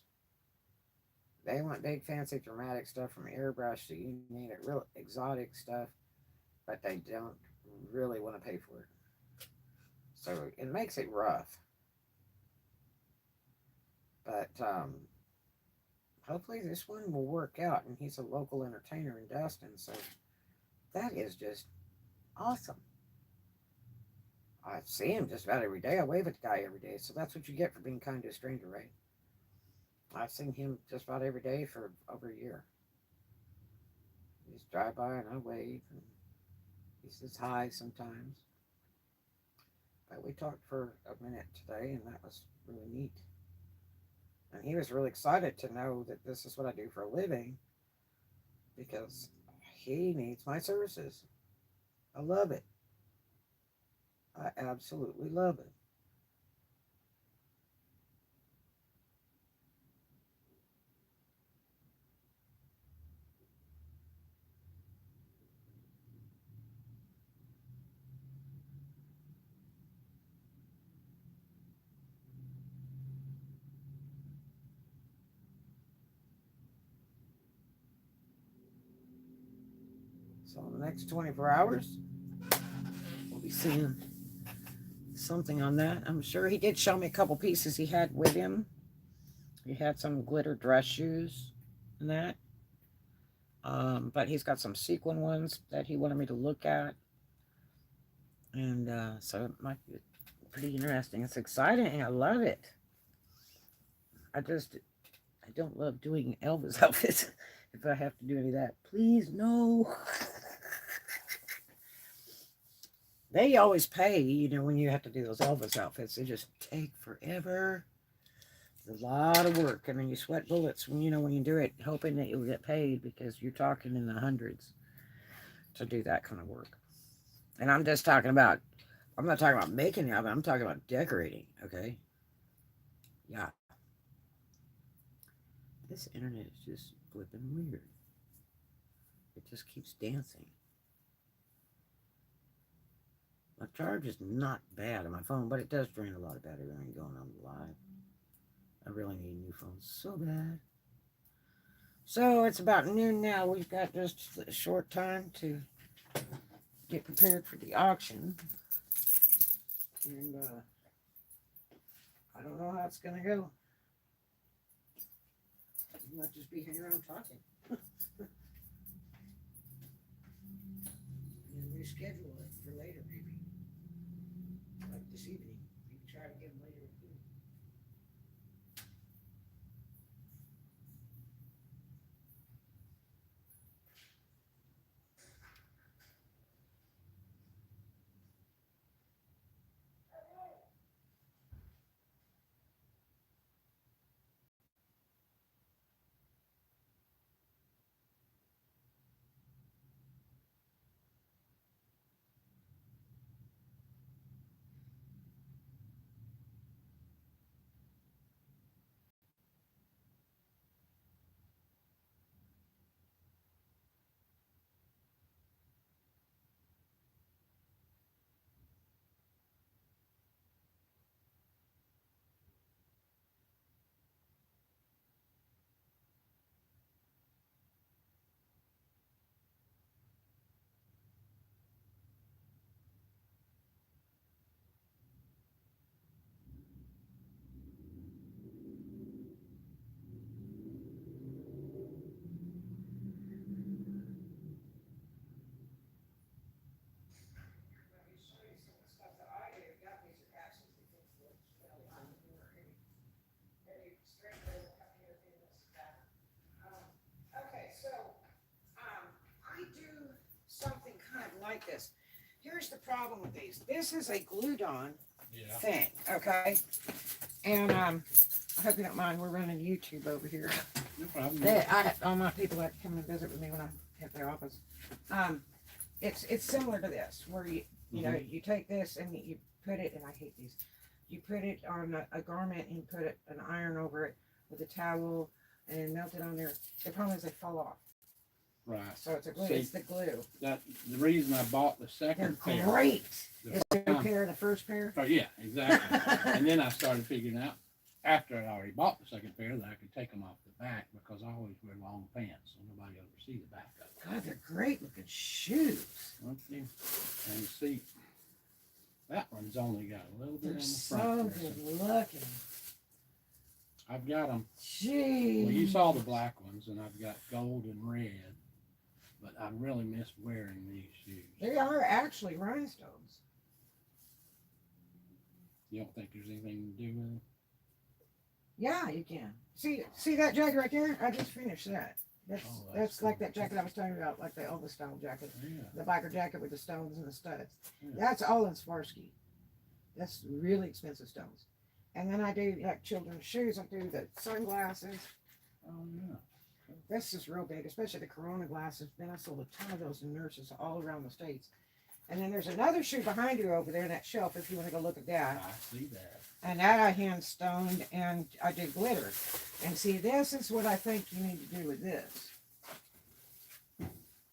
They want big, fancy, dramatic stuff from airbrush to you name it, real exotic stuff, but they don't really want to pay for it. So it makes it rough. But hopefully this one will work out. And he's a local entertainer in Destin, so that is just awesome. I see him just about every day. I wave at the guy every day, so that's what you get for being kind to a stranger, right? I've seen him just about every day for over a year. He just drive by and I wave, and he says hi sometimes. But we talked for a minute today, and that was really neat. And he was really excited to know that this is what I do for a living because he needs my services. I love it. I absolutely love it. So in the next 24 hours, we'll be seeing something on that. I'm sure he did show me a couple pieces he had with him. He had some glitter dress shoes and that. But he's got some sequin ones that he wanted me to look at. And so it might be pretty interesting. It's exciting. I love it. I don't love doing Elvis outfits if I have to do any of that. Please, no. They always pay, when you have to do those Elvis outfits. They just take forever. It's a lot of work. I mean, you sweat bullets when you do it, hoping that you'll get paid because you're talking in the hundreds to do that kind of work. And I'm not talking about making the outfit. I'm talking about decorating. Okay. Yeah. This internet is just flipping weird. It just keeps dancing. My charge is not bad on my phone, but it does drain a lot of battery when I'm going on live. I really need a new phone so bad. So it's about noon now. We've got just a short time to get prepared for the auction. And I don't know how it's going to go. We might just be hanging around talking. And reschedule it for later, maybe. Like this evening. Maybe try to get them later. like this. Here's the problem with these. This is a glued on Yeah. thing, okay? And I hope you don't mind. We're running YouTube over here. No problem. I have all my people that come and visit with me when I'm at their office. It's similar to this, where you know, you take this and you put it, and I hate these. You put it on a garment and you put an iron over it with a towel and melt it on there. The problem is they fall off. Right. So it's a glue. See, it's the glue. The reason I bought the They're second pair. great. The Is the pair the first pair? Oh yeah, exactly. And then I started figuring out after I already bought the second pair that I could take them off the back because I always wear long pants, so nobody ever see the back of them. God, they're great looking shoes. Okay. And see, that one's only got a little bit They're on the so front. there, good looking. I've got them. Jeez. Well, you saw the black ones, and I've got gold and red. But I really miss wearing these shoes. They are actually rhinestones. You don't think there's anything to do with them? Yeah, you can. See that jacket right there? I just finished that. That's that's like cool. that jacket I was talking about, like the Elvis style jacket. Yeah. The biker jacket with the stones and the studs. Yeah. That's all in Swarovski. That's really expensive stones. And then I do like children's shoes. I do the sunglasses. Oh yeah. This is real big, especially the Corona glasses. Then I sold a ton of those to nurses all around the States. And then there's another shoe behind you over there in that shelf if you want to go look at that. I see that. And that I hand stoned and I do glitter. And see, this is what I think you need to do with this.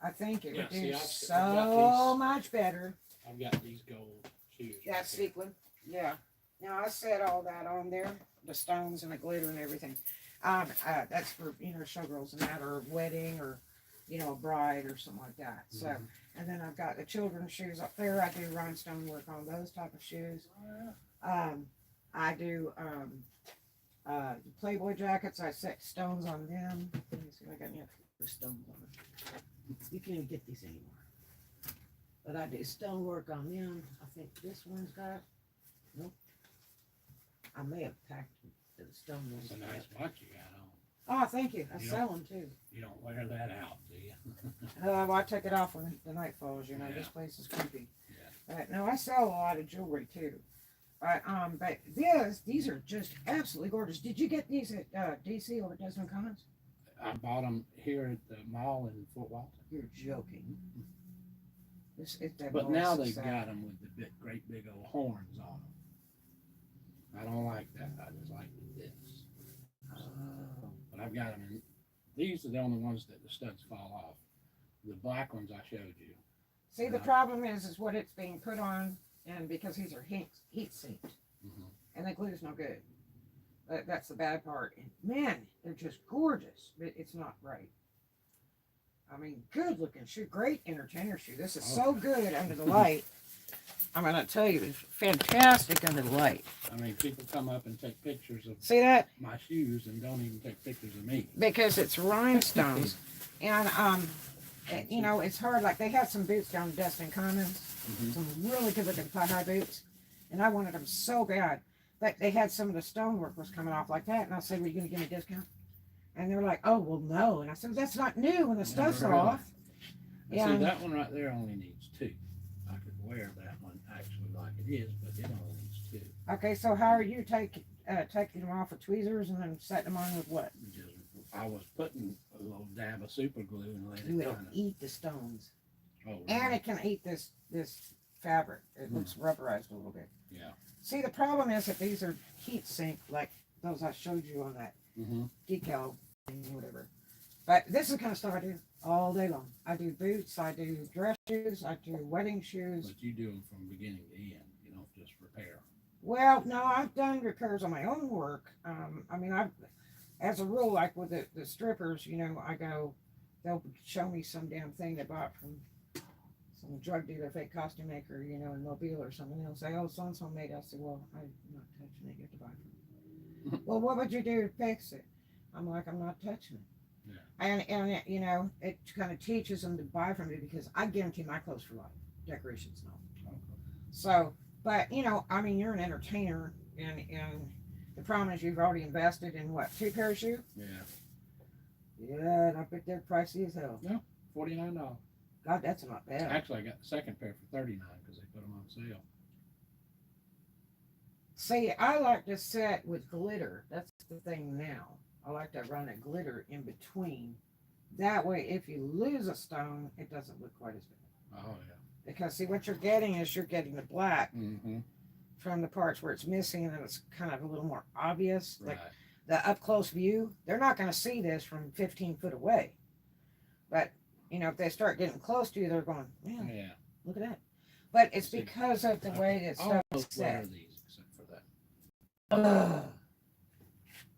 I think it would do I've so got much better. I've got these gold shoes. That sequin. Yeah. Now I set all that on there, the stones and the glitter and everything. That's for, you know, showgirls and that, or a wedding, or, you know, a bride or something like that. So, and then I've got the children's shoes up there. I do rhinestone work on those type of shoes. I do the Playboy jackets. I set stones on them. Let me see if I got any extra stones on them. You can't even get these anymore. But I do stone work on them. I think this one's got. Nope. I may have packed the stone ones. It's a nice watch you got on. Oh, thank you. I sell them too. You don't wear that out, do you? Well, I take it off when the night falls. You know, this place is creepy. Yeah. But no, I sell a lot of jewelry too. But these are just absolutely gorgeous. Did you get these at DC or at Desmond Commons? I bought them here at the mall in Fort Walton. You're joking. But now they've got them with the great big old horns on them. I don't like that. I just like this. Oh. But I've got them in. These are the only ones that the studs fall off. The black ones I showed you. See, the problem is what it's being put on, and because these are heat sinked, and the glue's no good. That's the bad part. And man, they're just gorgeous, but it's not right. I mean, good looking shoe, great entertainer shoe. This is so good under the light. I'm gonna tell you, it's fantastic under the light. I mean, people come up and take pictures of See that? my shoes and don't even take pictures of me. Because it's rhinestones, and you know, it's hard. Like they had some boots down at Destin Commons, some really good looking high boots, and I wanted them so bad. But they had some of the stonework was coming off like that, and I said, "Were you gonna give me a discount?" And they're like, "Oh, well, no." And I said, "That's not new when the stuff's really. off." See, that one right there only needs 2. I could wear that one actually like it is, but it only needs 2. Okay, so how are you taking them off with tweezers and then setting them on with what? Just, I was putting a little dab of super glue and let It'll it kind of. eat the stones, Oh, and really? it can eat this fabric. It looks rubberized a little bit. Yeah. See, the problem is that these are heat sink, like those I showed you on that decal thing, whatever. But this is the kind of stuff I do all day long. I do boots, I do dress shoes, I do wedding shoes. But you do them from beginning to end. You don't just repair them. Well, no, I've done repairs on my own work. I mean, as a rule, like with the strippers, you know, they'll show me some damn thing they bought from some drug dealer, fake costume maker, you know, in Mobile or something. They'll say, "Oh, so-and-so made it." I said, "Well, I'm not touching it. You have to buy it from me." "Well, what would you do to fix it?" I'm like, "I'm not touching it." Yeah. And it, you know, it kind of teaches them to buy from me because I guarantee my clothes for life. Decorations, no. Okay. So, but, you know, I mean, you're an entertainer, and the problem is you've already invested in what, 2 pair of shoes? Yeah. Yeah, and I bet they're pricey as hell. No, $49. God, that's not bad. Actually, I got the second pair for $39 because they put them on sale. See, I like to set with glitter. That's the thing now. I like to run a glitter in between. That way, if you lose a stone, it doesn't look quite as bad. Oh, yeah. Because, see, what you're getting is you're getting the black Mm-hmm. from the parts where it's missing, and then it's kind of a little more obvious. Right. Like the up close view, they're not going to see this from 15 foot away. But, you know, if they start getting close to you, they're going, man, Yeah. look at that. But it's See, because of the way that stuff is Almost wear set. these except for that. Ugh.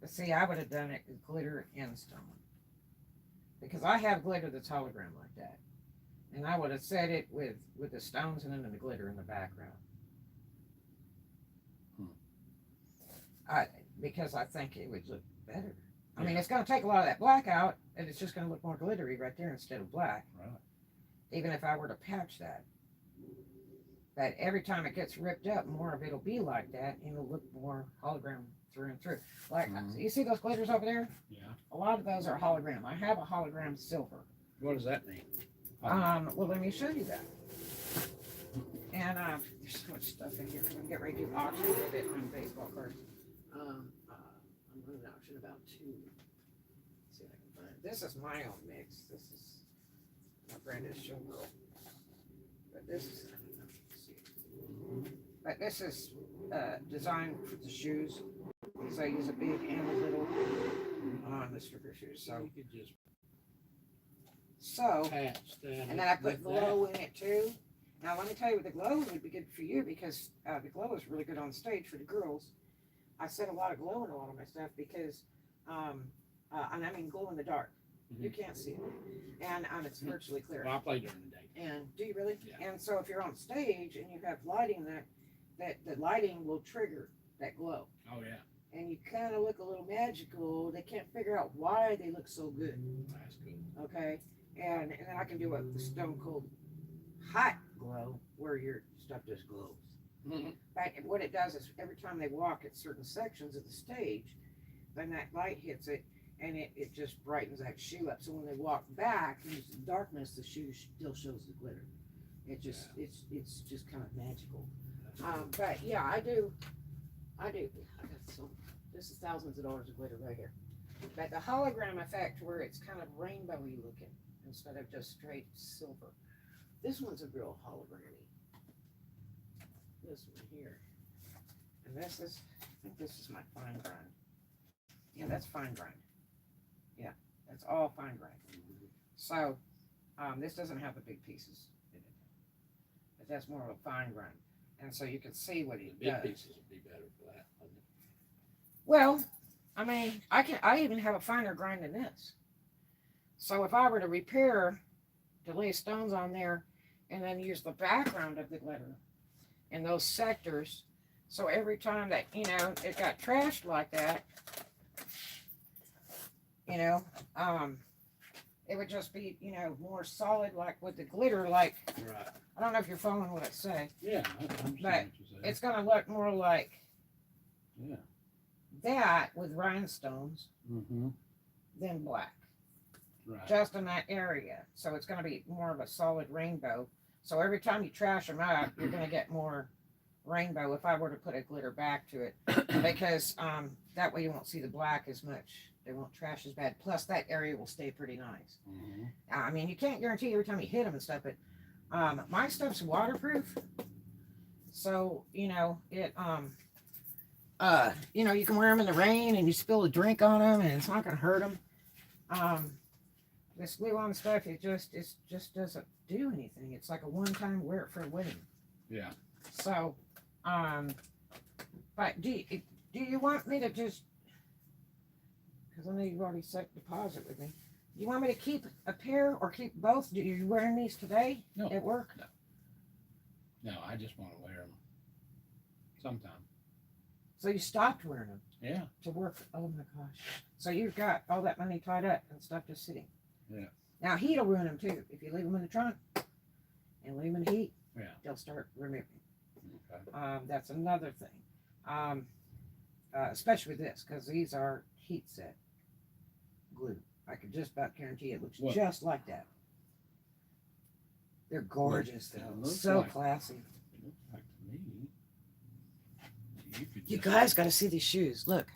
But see, I would have done it with glitter and stone. Because I have glitter that's hologram like that. And I would have set it with the stones and then the glitter in the background. Because I think it would look better. I mean, it's going to take a lot of that black out, and it's just going to look more glittery right there instead of black. Right. Even if I were to patch that. But every time it gets ripped up, more of it'll be like that, and it'll look more hologram through and through. Like, you see those glitters over there? Yeah. A lot of those are hologram. I have a hologram silver. What does that mean? Well, let me show you that. And there's so much stuff in here because I'm getting ready to do auction with it on baseball cards. I'm running an auction about 2. Let's see if I can find. This is my own mix. This is my brand is Showgirl. But this is, I don't know if you can see it. But this is designed for the shoes. So I use a big and a little on the stripper shoes. So you could just patch that. and then I put glow in it too. Now let me tell you, the glow would be good for you because the glow is really good on stage for the girls. I set a lot of glow in a lot of my stuff because, and I mean glow in the dark. Mm-hmm. You can't see it, and it's virtually clear. Well, I play during the day. And do you really? Yeah. And so if you're on stage and you have lighting, that the lighting will trigger that glow. Oh yeah. And you kind of look a little magical. They can't figure out why they look so good. That's good. Okay, and then I can do a stone cold hot glow where your stuff just glows. Mm-hmm. But what it does is every time they walk at certain sections of the stage, then that light hits it and it just brightens that shoe up. So when they walk back in the darkness, the shoe still shows the glitter. It just it's just kind of magical. But yeah, I do. I got some. This is thousands of dollars of glitter right here. But the hologram effect, where it's kind of rainbowy looking instead of just straight silver. This one's a real hologrammy. This one here, and this is. I think this is my fine grind. Yeah, that's fine grind. Yeah, that's all fine grind. So, this doesn't have the big pieces in it, but that's more of a fine grind. And so you can see what it Big does. pieces would be better for that, wouldn't it? Well, I mean, I even have a finer grind than this. So if I were to repair, to lay stones on there, and then use the background of the glitter in those sectors, so every time that, you know, it got trashed like that, you know, it would just be, you know, more solid, like with the glitter, like, Right. I don't know if you're following what I say. Yeah, I understand But what you're saying. It's gonna look more like Yeah. that with rhinestones Mm-hmm. than black, Right. just in that area. So it's gonna be more of a solid rainbow. So every time you trash them out, you're gonna get more rainbow if I were to put a glitter back to it, because that way you won't see the black as much. They won't trash as bad. Plus that area will stay pretty nice. Mm-hmm. I mean, you can't guarantee every time you hit them and stuff, but my stuff's waterproof. So, you know, it, you know, you can wear them in the rain and you spill a drink on them and it's not going to hurt them. This glue on stuff, it just doesn't do anything. It's like a one-time wear it for a wedding. Yeah. So, but do you want me to just, because I know you've already set deposit with me. Do you want me to keep a pair or keep both? Do you wearing these today No. at work? No, I just want to wear them sometime. So you stopped wearing them Yeah. to work. Oh my gosh. So you've got all that money tied up and stuff just sitting. Yeah. Now heat will ruin them too. If you leave them in the trunk and leave them in heat, Yeah. they'll start removing. Okay. That's another thing. Especially with this, because these are heat set glue. I can just about guarantee it looks What? just like that. They're gorgeous It though. looks So like- classy. It looks like to me. You could You just- guys got to see these shoes. Look.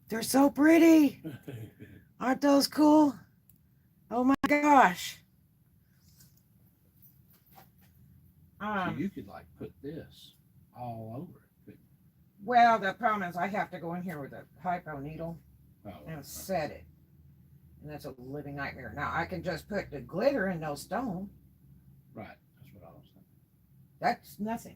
They're so pretty. Aren't those cool? Oh my gosh. So you could like put this all over it. couldn't Well, the problem is I have to go in here with a hypo needle you? and set it. And that's a living nightmare. Now I can just put the glitter in those stones. Right. That's what I was thinking. That's nothing.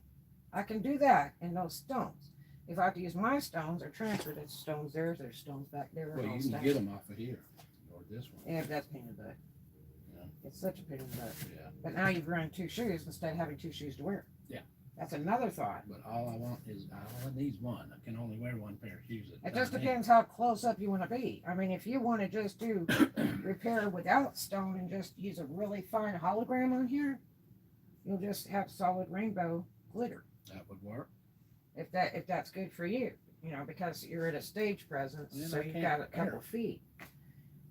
I can do that in those stones. If I have to use my stones or transfer the stones, there's stones back there. Well, you can get them off of here or this one. Yeah, that's a pain in the butt. Yeah. It's such a pain in the butt. Yeah. But now you've run two shoes instead of having two shoes to wear. Yeah. That's another thought. But all I want is I only needs one. I can only wear one pair of shoes at a It just time. depends how close up you want to be. I mean, if you want to just do repair without stone and just use a really fine hologram on here, you'll just have solid rainbow glitter. That would work. If that's good for you, you know, because you're at a stage presence, Then so I you've can't got a wear couple feet.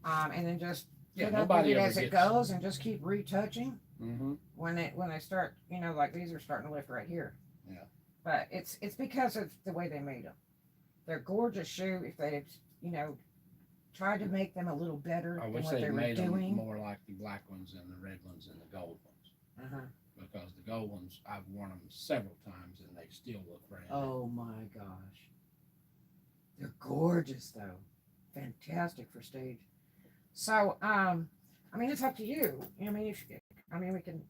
And then just Yeah, put up with nobody it ever as it gets. goes, and just keep retouching. Mm-hmm. When they start, you know, like these are starting to lift right here. Yeah. But it's because of the way they made them. They're gorgeous shoe. If they, you know, tried to make them a little better I than wish what they they were made them doing. more like the black ones and the red ones and the gold ones. Uh-huh. Because the gold ones, I've worn them several times and they still look brand new. Oh my gosh. They're gorgeous though. Fantastic for stage. So, I mean, it's up to you. I mean, we can,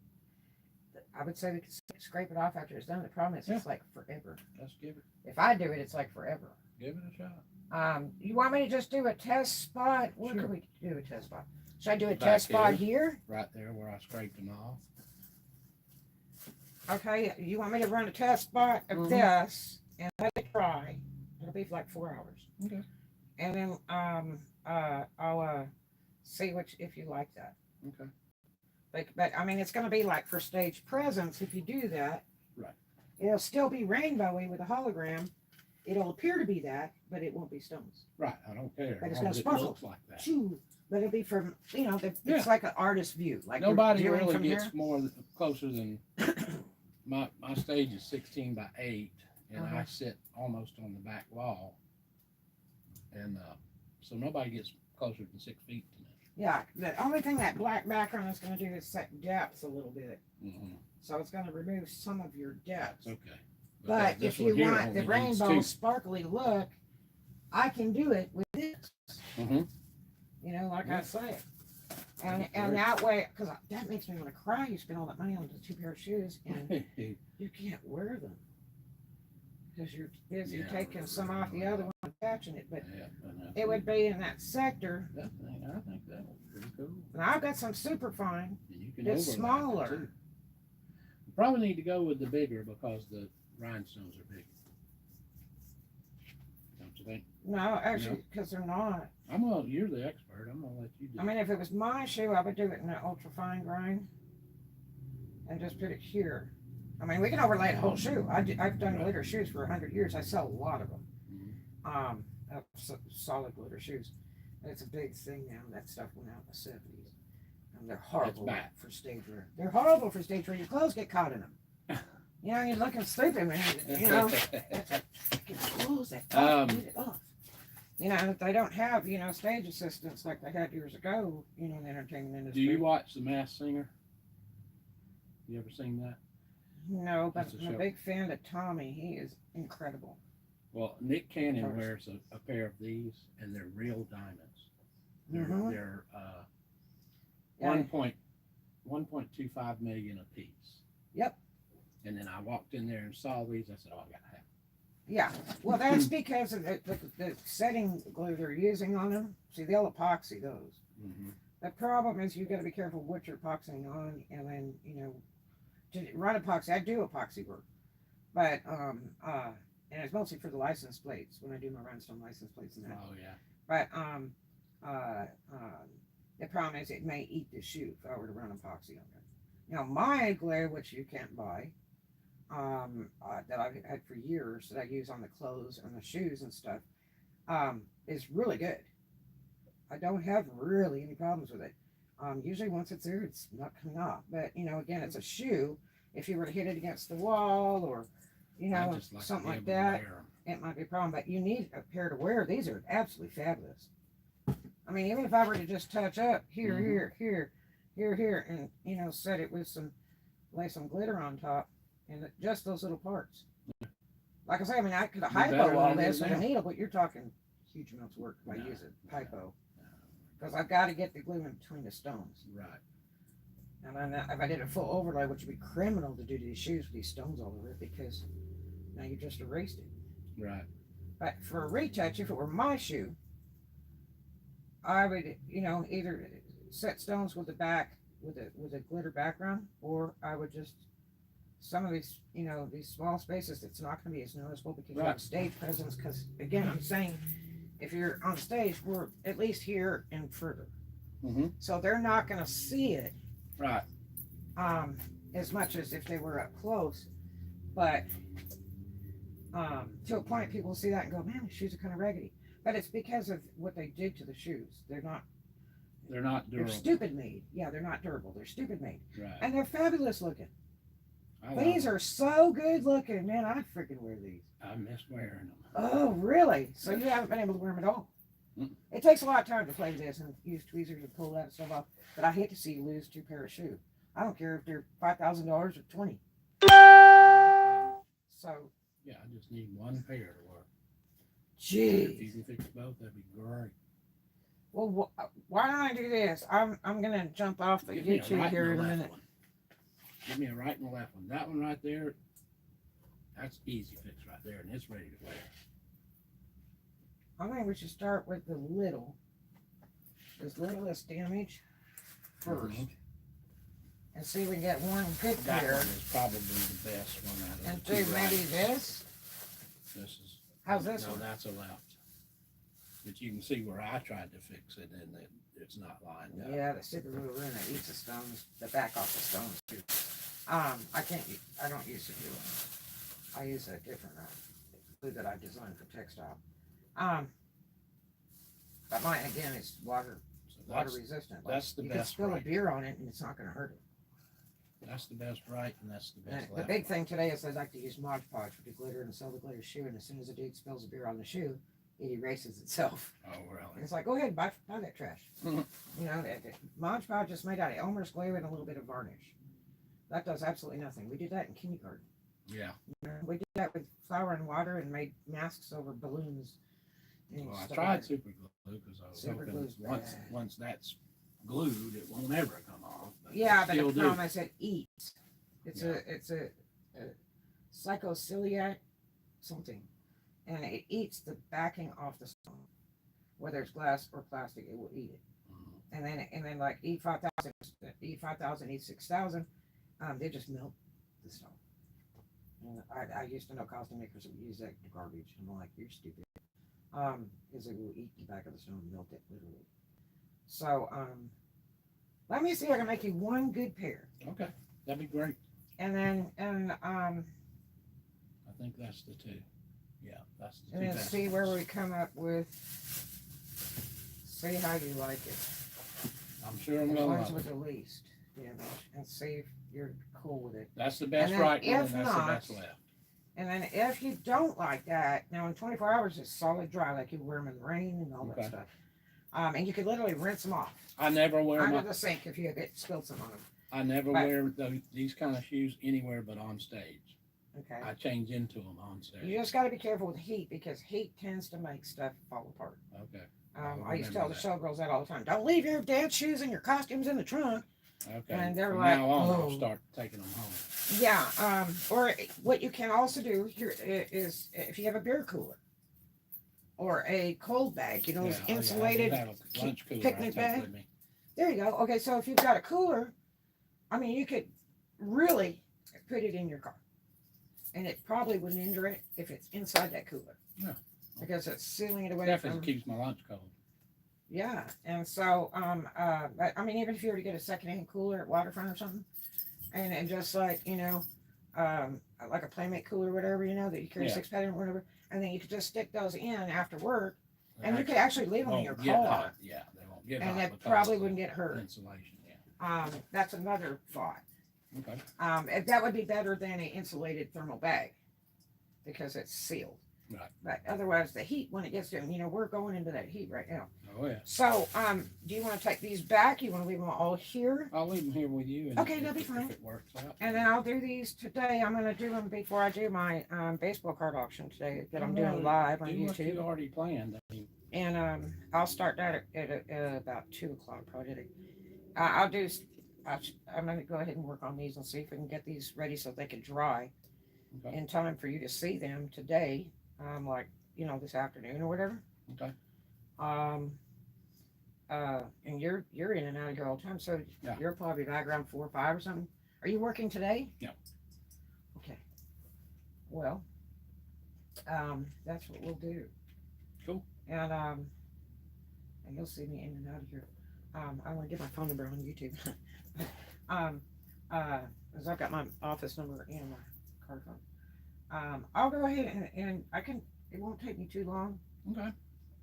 I would say we can scrape it off after it's done. The problem is it's like forever. Let's give it If I do it, it's like forever. a shot. You want me to just do a test spot? Where Sure. can we do a test spot? Should I do a Back test spot here. here? Right there where I scraped them off. Okay, you want me to run a test spot of this and let it dry? It'll be for like 4 hours. Okay. And then I'll see if you like that. Okay. But I mean, it's going to be like for stage presence. If you do that, Right. It'll still be rainbowy with a hologram. It'll appear to be that, but it won't be stones. Right. I don't care. But it's as long gonna as it sparkle. looks like that. Choo. But it'll be from, you know, it's Yeah. like an artist view. Like you're Nobody viewing really from gets here. more closer than my stage is 16 by 8, and Uh-huh. I sit almost on the back wall, and so nobody gets closer than 6 feet to me. Yeah, the only thing that black background is going to do is set depth a little bit. Mm-hmm. So it's going to remove some of your depth. Okay. But this if one you here want the only needs rainbow 2. sparkly look, I can do it with this. Mm-hmm. You know, like Yeah. I say. And That's and great. that way, because that makes me want to cry. You spend all that money on the 2 pair of shoes and you can't wear them because you're busy Yeah, taking some off the other one and attaching it. But Yeah, and that's it would be in that sector. I think that was pretty cool. And I've got some super fine. And you can It's overlap it, smaller. too. You probably need to go with the bigger because the rhinestones are big. Don't you think? No, actually, because they're not. You're the expert. I'm gonna let you do I mean, if it was my shoe, I would do it in an ultra fine grind and just put it here. I mean, we can overlay the whole shoe. I've done glitter shoes for 100 years. I sell a lot of them. Mhm. Solid glitter shoes. And it's a big thing now. That stuff went out in the 70s. And they're horrible bad. for stage wear. They're horrible for stage wear. Your clothes get caught in them. You know, you're looking stupid when you know. Freaking clothes that get it off. You know, they don't have, you know, stage assistants like they had years ago, you know, in the entertainment Do industry. you watch The Masked Singer? You ever seen that? No, but That's a I'm a show. big fan of Tommy. He is incredible. Well, Nick Cannon First. wears a pair of these, and they're real diamonds. They're Mhm. they're Yeah. 1.25 million a piece. Yep. And then I walked in there and saw these. I said, "Oh, I gotta have." Yeah, well, that's because of the setting glue they're using on them. See, they'll epoxy those. Mm-hmm. The problem is you got to be careful what you're epoxying on, and then you know, to run epoxy, I do epoxy work, but and it's mostly for the license plates when I do my rhinestone license plates and that. Oh yeah. But the problem is it may eat the shoe if I were to run epoxy on it. Now my glue, which you can't buy, that I've had for years that I use on the clothes and the shoes and stuff, is really good. I don't have really any problems with it. Usually once it's there, it's not coming off. But, you know, again, it's a shoe. If you were to hit it against the wall or, you I know, just like to something be like able to that, wear 'em. it might be a problem. But you need a pair to wear. These are absolutely fabulous. I mean, even if I were to just touch up here, here, and, you know, set it with lay some glitter on top and just those little parts. Like I say, I mean, I could Be hypo better all than it this is with a now. needle, but you're talking huge amounts of work if I No, use it, no, hypo. no. Because I've got to get the glue in between the stones. Right. And then if I did a full overlay, which would be criminal to do to these shoes with these stones all over it, because now you just erased it. Right. But for a retouch, if it were my shoe, I would, you know, either set stones with the back with a glitter background, or I would just some of these, you know, these small spaces. It's not going to be as noticeable because you have stage presence. Because again, I'm saying, if you're on stage, we're at least here and further, so they're not going to see it, Right. as much as if they were up close. But to a point, people will see that and go, "Man, the shoes are kind of raggedy." But it's because of what they did to the shoes. They're not durable. They're stupid made. Yeah, they're not durable. They're stupid made. Right. And they're fabulous looking. I These are so good looking. Man, I freaking wear these. I miss wearing them. Oh, really? So you haven't been able to wear them at all? Mm. It takes a lot of time to play this and use tweezers to pull that stuff off. But I hate to see you lose 2 pairs of shoes. I don't care if they're $5,000 or $20. So. Yeah, I just need one pair to work. Geez. If you can fix both, that'd be great. Well, why don't I do this? I'm gonna jump off the Give me a YouTube right here and in a a left minute. one. Give me a right and a left one. That one right there, that's easy fix right there, and it's ready to wear. I think we should start with the as little as damage first, and see if we can get one good That pair. one is probably the best one out of And the do two maybe rights. this. This is. How's this no, one? that's a left. But you can see where I tried to fix it, and it's not lined up. Yeah, the super glue ruin that eats the stones, the back off the stones too. I don't use super glue. I use a different glue that I designed for textile. But mine again is water resistant. That's the you best can spill right. a beer on it and it's not going to hurt it. That's the best right, and that's the best The left. big thing today is I like to use Mod Podge for the glitter and sell the glitter shoe, and as soon as a dude spills a beer on the shoe, it erases itself. Oh, And really? it's like, go ahead, buy that trash. Mhm. You know, Mod Podge is made out of Elmer's glue and a little bit of varnish. That does absolutely nothing. We did that in kindergarten. Yeah. We did that with flour and water and made masks over balloons. And Well, I stuff tried like that. super glue because I was Super hoping glue's bad. once that's glued, it won't ever come off. Yeah, but still the do. problem is it eats. It's Yeah. a psychociliac something, and it eats the backing off the stone. Whether it's glass or plastic, it will eat it. Mhm. And then like E5000, E5000, E6000, they just melt the stone. And I used to know costume makers that would use that garbage. I'm like, you're stupid. Because it will eat the back of the stone and melt it literally. So let me see if I can make you one good pair. Okay, that'd be great. And then I think that's the two. Yeah, that's the two. and then best see where ones. we come up with. See how you like it. I'm sure I'm Which gonna one's love with it. the least damage, and see if you're cool with it. That's the best then right one, if and that's not- the best left. And then if you don't like that, now in 24 hours it's solid dry, like you wear them in the rain and all Okay. that stuff. And you could literally rinse them off I never wear under my. the sink if you get spilled some on them. I never but- wear these kind of shoes anywhere but on stage. Okay. I change into them on stage. You just got to be careful with heat because heat tends to make stuff fall apart. Okay. I used to tell the remember showgirls that all the time. Don't leave your dance shoes and your costumes in the trunk. Okay. And they're From like, now on, "Oh." I'll start taking them home. Yeah. Or what you can also do here is if you have a beer cooler or a cold bag, you know, those Yeah, oh, yeah, I do insulated. have a lunch cooler I picnic take bag. with me. There you go. Okay, so if you've got a cooler, I mean, you could really put it in your car, and it probably wouldn't injure it if it's inside that cooler. Yeah. Because it's sealing it away Definitely from. keeps my lunch cold. Yeah, and so but, I mean, even if you were to get a secondhand cooler at Waterfront or something, and just like like a Playmate cooler or whatever, that you carry Yeah. 6-pack or whatever, and then you could just stick those in after work, and you They could actually leave them in your won't get car. hot. Yeah, they won't get and hot it because probably of wouldn't get hurt. insulation. Yeah. That's another thought. Okay. That would be better than an insulated thermal bag because it's sealed. Right. But otherwise, the heat when it gets to, we're going into that heat right now. Oh yeah. So, do you want to take these back? You want to leave them all here? I'll leave them here with you. And Okay, that'll be fine. If it works out. And then I'll do these today. I'm going to do them before I do my baseball card auction today that I'm doing live on do what YouTube. you already planned. I mean, And I'll start that at about 2 o'clock probably. I'm going to go ahead and work on these and see if we can get these ready so they can dry okay. in time for you to see them today. Like, this afternoon or whatever. Okay. And you're in and out of here all the time, so Yeah. you're probably back around 4 or 5 or something. Are you working today? Yeah. Okay. Well, that's what we'll do. Cool. And you'll see me in and out of here. I want to get my phone number on YouTube. Because I've got my office number and my card phone. I'll go ahead and it won't take me too long. Okay.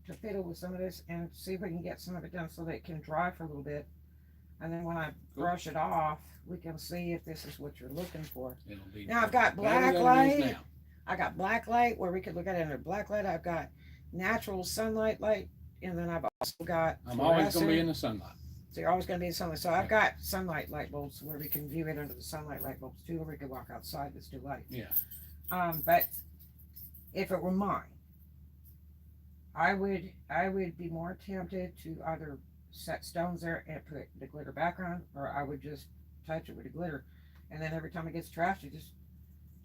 To fiddle with some of this and see if we can get some of it done so that it can dry for a little bit. And then when I brush it off, we can see if this is what you're looking for. It'll be Now I've got black light. I got black light where we could look at it under black light. I've got natural sunlight light. And then I've also got I'm always going to be in the sunlight. So you're always going to be in sunlight. So I've got sunlight light bulbs where we can view it under the sunlight light bulbs too, or we could walk outside that's too light. Yeah. But if it were mine, I would be more tempted to either set stones there and put the glitter background, or I would just touch it with the glitter, and then every time it gets trashed, you just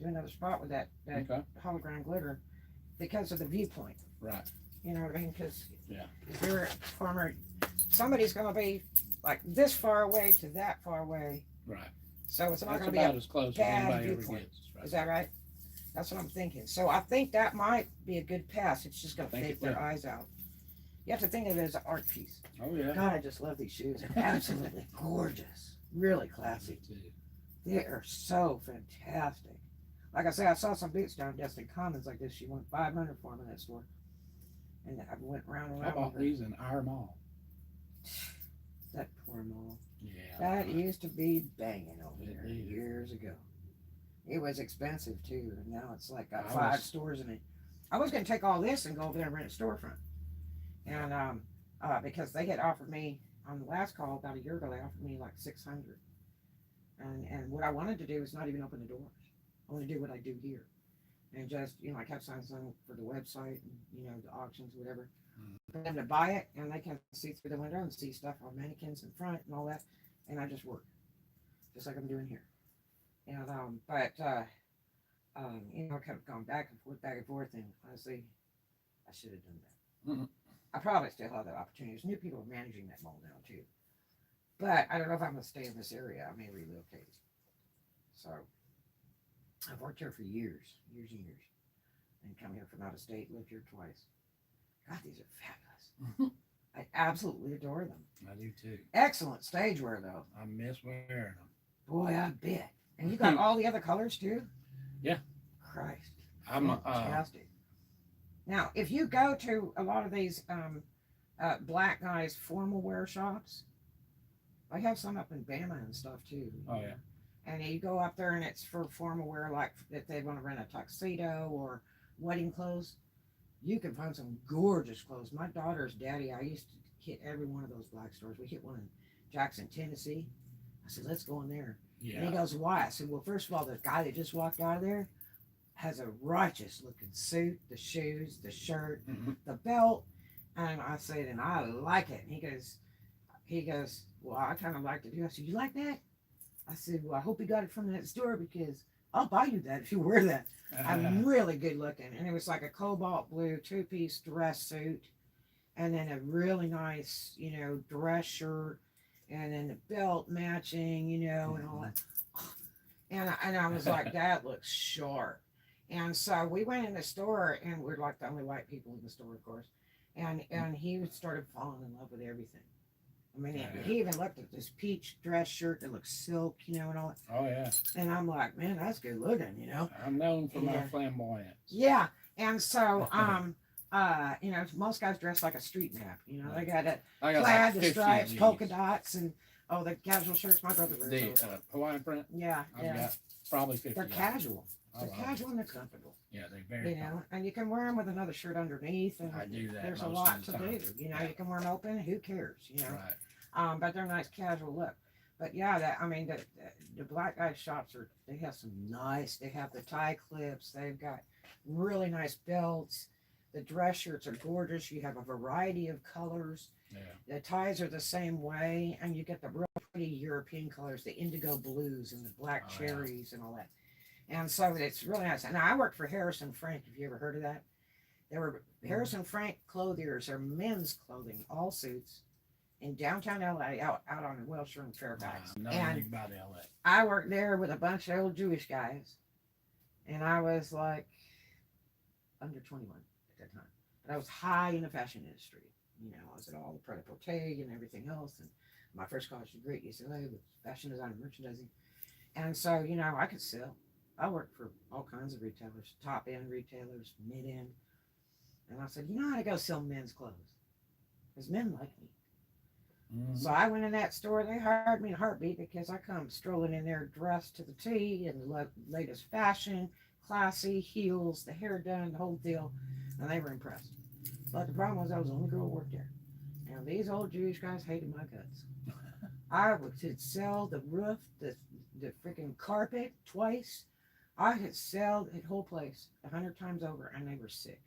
do another spot with that Okay. hologram glitter, because of the viewpoint. Right. You know what I mean? Because Yeah. if you're a farmer, somebody's going to be like this far away to that far away. Right. So it's not That's going to be about a as close as bad anybody ever viewpoint. gets. Right. Is that right? That's what I'm thinking. So I think that might be a good pass. It's just going to think fake it their will. eyes out. You have to think of it as an art piece. Oh yeah. God, I just love these shoes. They're absolutely gorgeous. Really classy. Me too. They are so fantastic. Like I said, I saw some boots down at Destin Commons like this. She went $500 for them in that store. And I went round and I round bought with her. these in our mall. That poor mall. Yeah. That used to be banging over It there did. years ago. It was expensive too, and now it's like got I 5 was- stores in it. I was going to take all this and go over there and rent a storefront, and because they had offered me on the last call about a year ago, they offered me like 600, and what I wanted to do is not even open the doors. I want to do what I do here, and just I kept signs on for the website and the auctions, whatever, for them to buy it, and they can see through the window and see stuff on mannequins in front and all that, and I just work, just like I'm doing here. And I kept going back and forth, and honestly, I should have done that. Mhm. I probably still have the opportunities. New people are managing that mall now too, but I don't know if I'm gonna stay in this area. I may relocate. So I've worked here for years, and come here from out of state. Lived here twice. God, these are fabulous. I absolutely adore them. I do too. Excellent stage wear though. I miss wearing them. Boy, I bet. And you got all the other colors too? Yeah. Christ. I'm Fantastic. Now, if you go to a lot of these black guys formal wear shops, I have some up in Bama and stuff too. Oh yeah. And you go up there and it's for formal wear, like if they want to rent a tuxedo or wedding clothes, you can find some gorgeous clothes. My daughter's daddy, I used to hit every one of those black stores. We hit one in Jackson, Tennessee. I said, let's go in there. Yeah. And he goes, why? I said, well, first of all, the guy that just walked out of there has a righteous looking suit, the shoes, the shirt, Mhm. the belt. And I said, and I like it. And he goes, well, I kind of like to do. I said, you like that? I said, well, I hope you got it from that store because I'll buy you that if you wear that. I'm really good looking. And it was like a cobalt blue 2-piece dress suit. And then a really nice, dress shirt. And then the belt matching, and all that. And I was like, that looks sharp. And so we went in the store, and we're like the only white people in the store, of course. And he started falling in love with everything. I mean, he even looked at this peach dress shirt that looks silk, and all that. Oh yeah. And I'm like, man, that's good looking, I'm known for my Yeah. flamboyance. Yeah. And so You know, most guys dress like a street map. You know, they got a I got plaid, like the 50 stripes, of these. polka dots, and the casual shirts. My brother wears The those. Hawaiian print. Yeah, I've yeah. got probably 50. They're of them. casual. I They're love casual them. and they're comfortable. Yeah, they're very. You know, and you can wear them with another shirt underneath, and I do that there's a most lot of to the time. do. You know, Yeah. you can wear them open. Who cares? You know, Right. but they're a nice casual look. But yeah, that I mean, the black guy shops are. They have some nice. They have the tie clips. They've got really nice belts. The dress shirts are gorgeous. You have a variety of colors. Yeah. The ties are the same way, and you get the real pretty European colors, the indigo blues and the black Oh, yeah. cherries and all that. And so it's really nice. And I worked for Harrison Frank. Have you ever heard of that? There were Harrison Frank clothiers or men's clothing, all suits, in downtown LA, out on Wilshire and Fairfax. Know And anything about LA. I worked there with a bunch of old Jewish guys, and I was like under 21 at that time. But I was high in the fashion industry. You know, I was at all the pret-a-porter and everything else. And my first college degree at UCLA was fashion design and merchandising. And so, you know, I could sell. I worked for all kinds of retailers, top end retailers, mid end. And I said, you know how to go sell men's clothes? Because men like me. Mhm. So I went in that store. They hired me in a heartbeat because I come strolling in there dressed to the T in the latest fashion, classy, heels, the hair done, the whole deal. And they were impressed. But the problem was I was the only girl who worked there. And these old Jewish guys hated my guts. I would sell the roof, the freaking carpet twice. I had sold the whole place 100 times over, and they were sick.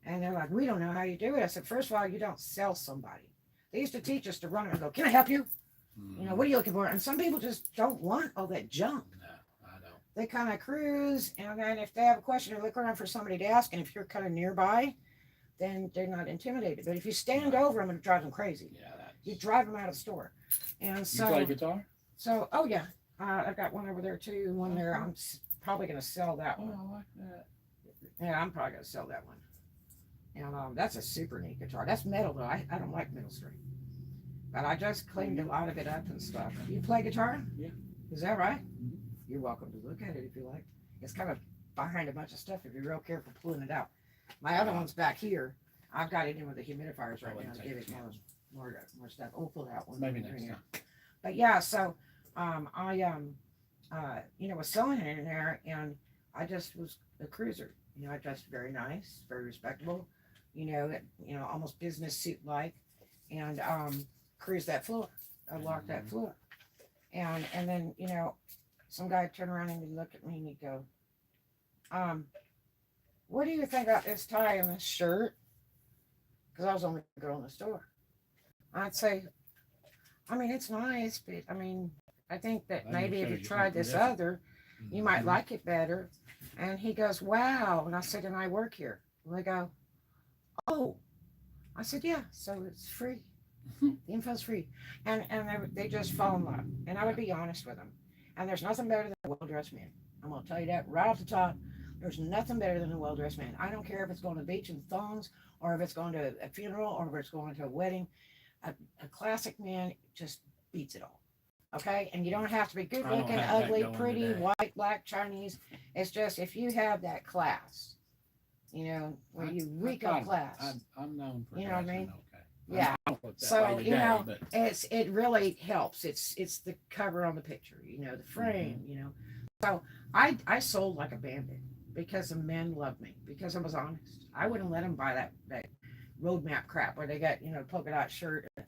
And they're like, we don't know how you do it. I said, first of all, you don't sell somebody. They used to teach us to run and go, can I help you? You know, what are you looking for? And some people just don't want all that junk. No, I don't. They kind of cruise, and then if they have a question, they look around for somebody to ask. And if you're kind of nearby, then they're not intimidated. But if you stand over them, it drives them crazy. Yeah, You drive them out of the store. And so, you play guitar? So, oh yeah, I've got one over there too. One there. I'm probably going to sell that Oh, one. I like that. Yeah, I'm probably going to sell that one. And that's a super neat guitar. That's metal though. I don't like metal string. But I just cleaned a lot of it up and stuff. You play guitar? Yeah. Is that right? Mhm. You're welcome to look at it if you like. It's kind of behind a bunch of stuff if you're real careful pulling it out. My other one's back here. I've got it in with the humidifiers right now to give it more stuff. Oh, pull it out one. Maybe next time. But yeah, so I was selling it in there, and I just was a cruiser. You know, I dressed very nice, very respectable. Almost business suit like, and cruised that floor. I walked that floor, and then some guy turned around and he'd look at me and he'd go, "What do you think about this tie and this shirt?" Because I was the only girl in the store. I'd say, I mean, it's nice, but I mean, I think that That maybe if shows you you tried something this different. other, you might Mhm. like it better. And he goes, "Wow." And I said, "And I work here." And they go, "Oh." I said, "Yeah, so it's free. The info's free." And they just fall in love. And I would be honest with them. And there's nothing better than a well-dressed man. I'm going to tell you that right off the top. There's nothing better than a well-dressed man. I don't care if it's going to the beach in thongs, or if it's going to a funeral, or if it's going to a wedding. A classic man just beats it all. Okay? And you don't have to be good I don't looking, have that ugly, going pretty, today. white, black, Chinese. It's just if you have that class, where you reek of class. I'm known for You know what I dressing mean? okay. Yeah. I don't look that So, way today, but it really helps. It's the cover on the picture, the frame, So I sold like a bandit because the men loved me, because I was honest. I wouldn't let them buy that roadmap crap where they got, polka dot shirt, a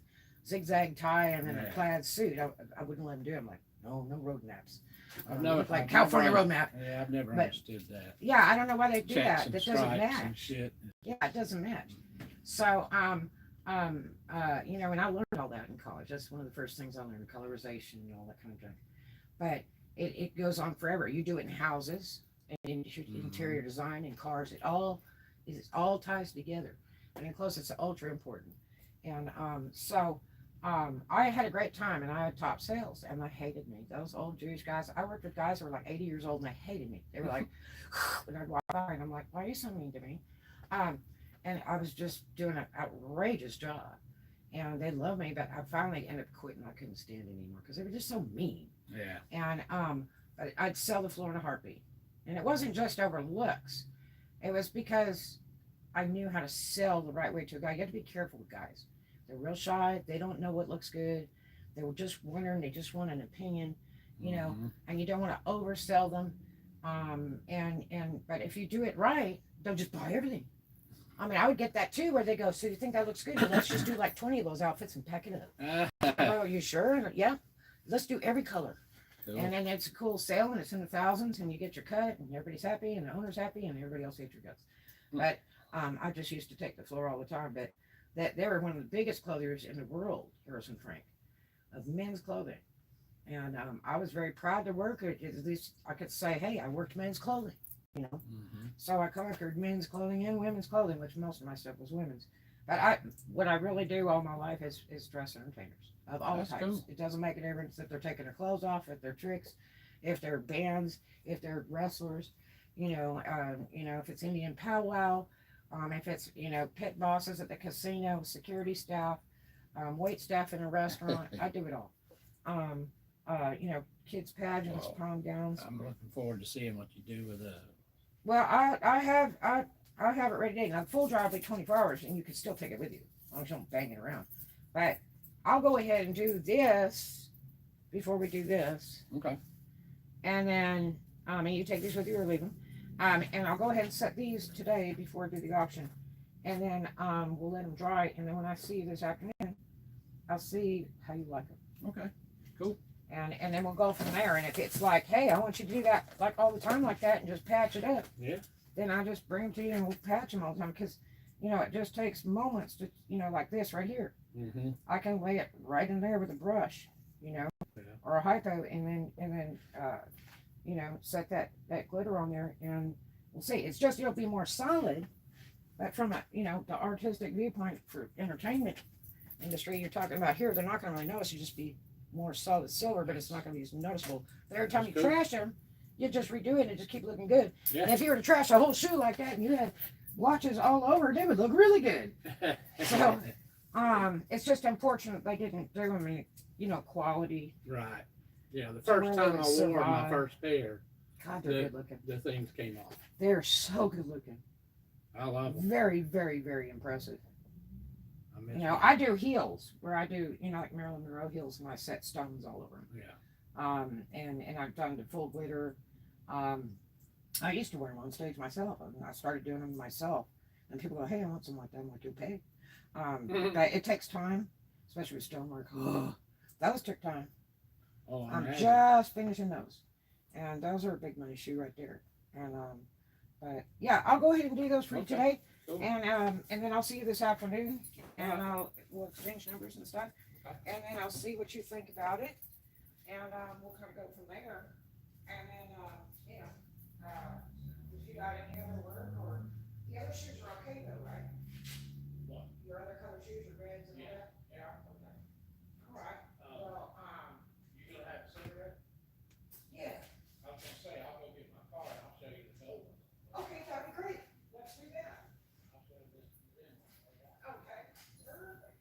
zigzag tie, and then a Yeah. plaid suit. I wouldn't let them do it. I'm like, no roadmaps. I've never Like I've California never- roadmap. Yeah, I've never But- understood that. Yeah, I don't know why they do Checks that. and That doesn't stripes match. and shit. Yeah, it doesn't match. So, and I learned all that in college. That's one of the first things I learned, colorization and all that kind of junk. But it goes on forever. You do it in houses, and in interior design, and cars. It all ties together. And in close, it's ultra important. And I had a great time, and I had top sales, and they hated me. Those old Jewish guys. I worked with guys who were like 80 years old, and they hated me. They were like, and I'd walk by, and I'm like, "Why are you so mean to me?" And I was just doing an outrageous job, and they loved me. But I finally ended up quitting. I couldn't stand it anymore because they were just so mean. Yeah. And but I'd sell the floor in a heartbeat, and it wasn't just over looks. It was because I knew how to sell the right way to a guy. You have to be careful with guys. They're real shy. They don't know what looks good. They were just wondering. They just want an opinion, you know. Mhm. And you don't want to oversell them. But if you do it right, they'll just buy everything. I mean, I would get that too, where they go, "So you think that looks good? Well, let's just do like 20 of those outfits and pack it up." Oh, are you sure? Yeah. Let's do every color. Cool. And then it's a cool sale, and it's in the thousands, and you get your cut, and everybody's happy, and the owner's happy, and everybody else hates your guts. But I just used to take the floor all the time. But that they were one of the biggest clothiers in the world, Harrison Frank, of men's clothing. And I was very proud to work at least I could say, hey, I worked men's clothing, you know. Mhm. So I conquered men's clothing and women's clothing, which most of my stuff was women's. But what I really do all my life is dress entertainers of all That's types. cool. It doesn't make a difference if they're taking their clothes off, if they're tricks, if they're bands, if they're wrestlers, if it's Indian powwow, if it's pit bosses at the casino, security staff, wait staff in a restaurant. I do it all. Um, kids pageants, Wow. prom gowns. I'm looking forward to seeing what you do with Well, I have it ready today. Now, the full drive will be 24 hours, and you can still take it with you, as long as you don't bang it around. But I'll go ahead and do this before we do this, Okay. and then and you take these with you or leave them. And I'll go ahead and set these today before I do the auction, and then we'll let them dry. And then when I see you this afternoon, I'll see how you like them. Okay. Cool. And then we'll go from there. And if it's like, hey, I want you to do that like all the time like that and just patch it up. Yeah. Then I just bring them to you and we'll patch them all the time because, it just takes moments to, like this right here. Mm-hmm. I can lay it right in there with a brush, Yeah. or a hypo, and then set that glitter on there, and we'll see. It's just it'll be more solid, but from a the artistic viewpoint for entertainment industry you're talking about here, they're not going to really notice. You just be more solid silver, but it's not going to be as noticeable. But every time That's you good. trash them, you just redo it and it just keep looking good. Yeah. And if you were to trash a whole shoe like that and you had watches all over, they would look really good. So, it's just unfortunate they didn't do them in, quality. Right. Yeah. The So first where time would I it wore my survive? first pair, God, they're good looking. the things came off. They're so good looking. I love them. Very, very, very impressive. I miss You know, them. I do heels where I do, like Marilyn Monroe heels, and I set stones all over them. Yeah. And I've done the full glitter. I used to wear them on stage myself, and I started doing them myself. And people go, "Hey, I want some like that." I'm like, "You pay." But it takes time, especially with stonework. Those took time. Oh, I I'm imagine. just finishing those, and those are a big money shoe right there. And but yeah, I'll go ahead and do those for you Okay. today, Cool. and then I'll see you this afternoon, and Alright. we'll exchange numbers and stuff, Okay. and then I'll see what you think about it, and we'll kind of go from there, and then if you got any other work or the other shoes are okay though, right? What? Your other color shoes are reds and all Yeah. that. Yeah. Okay. All right. Well, You gonna have a cigarette? yeah. I was gonna say, I'll go get my car and I'll show you the gold one. Okay, that'd be great. Let's do that. I'll show you this. Okay. Perfect.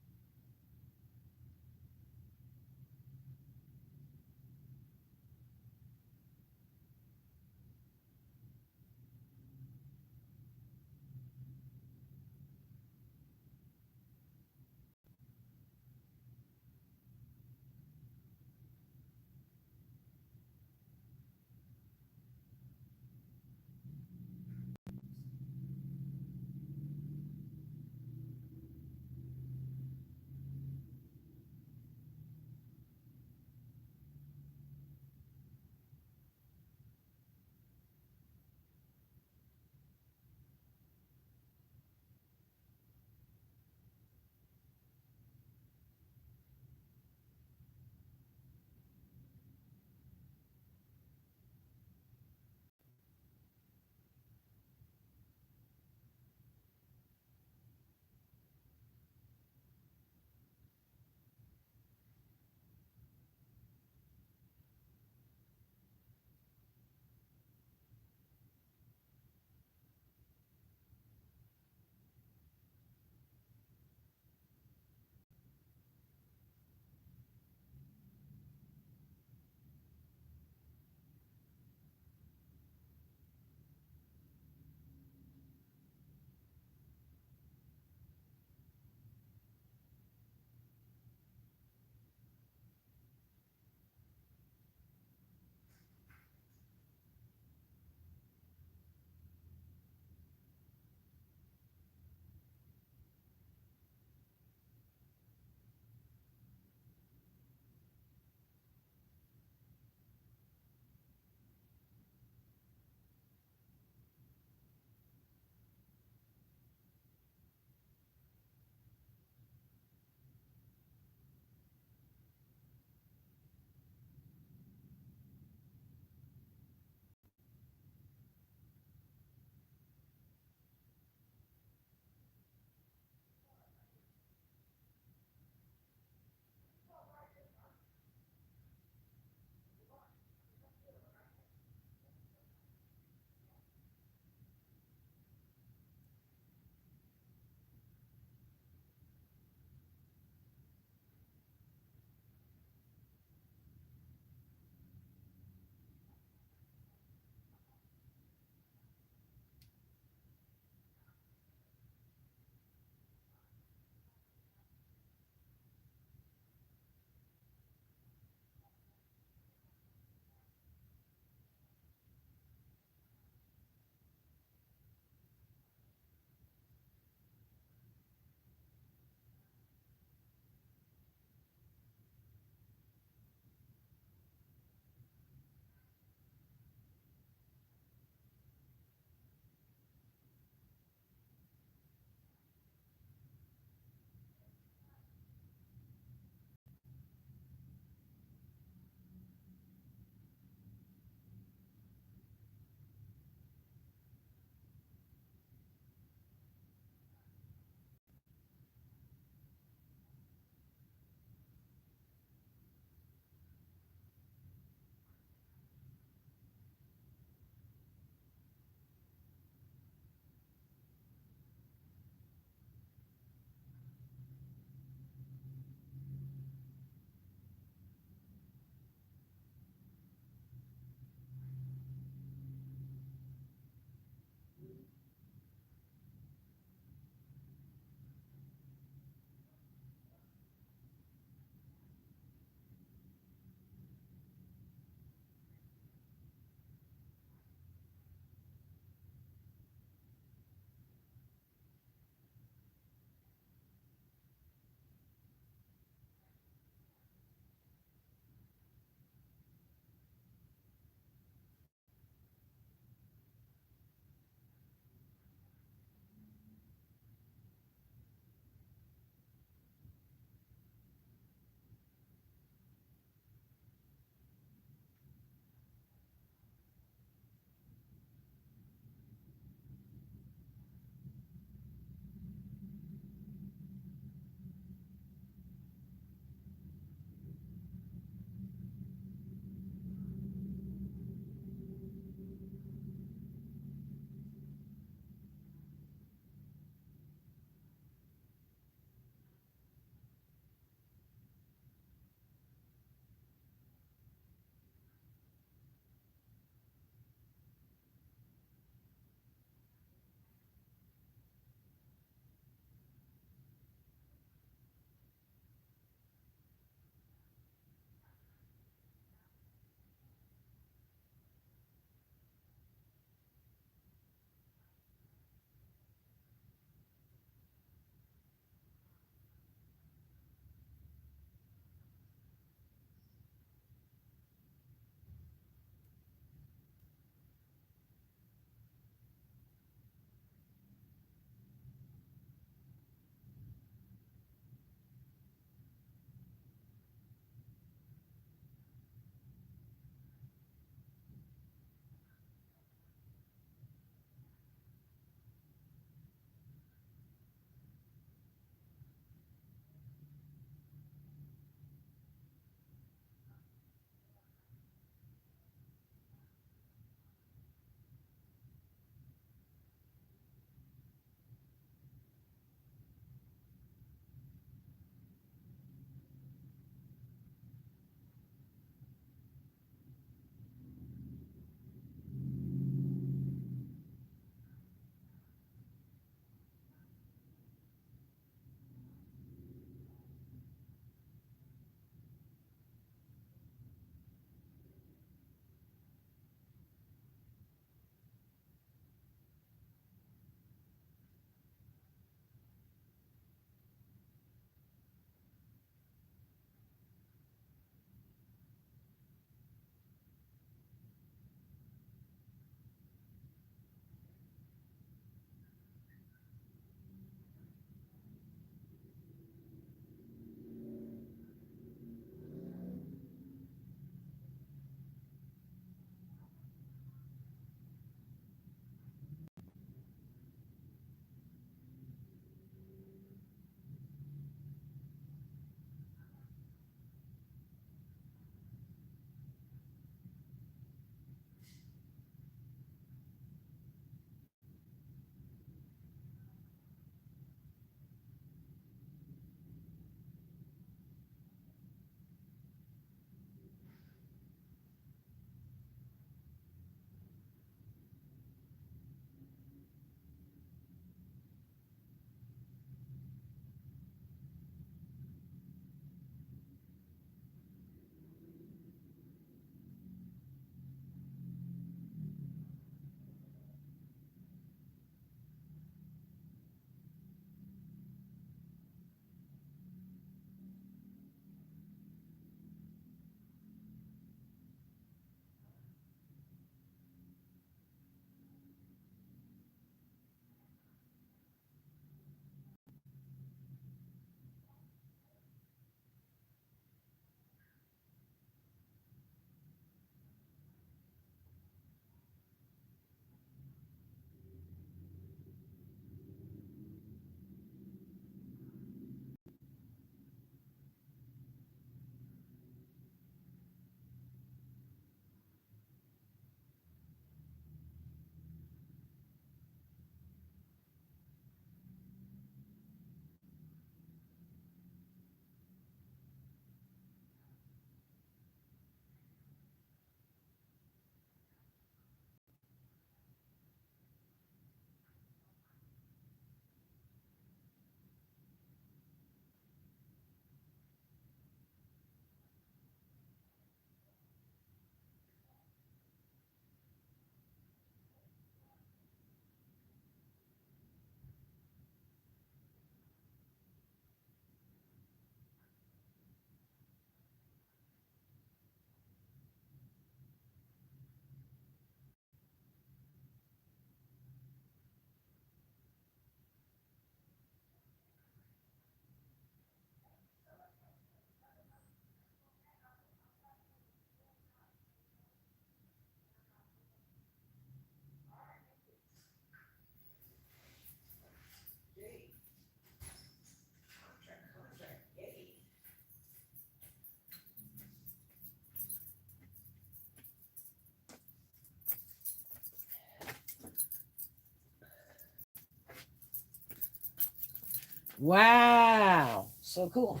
Wow. So cool.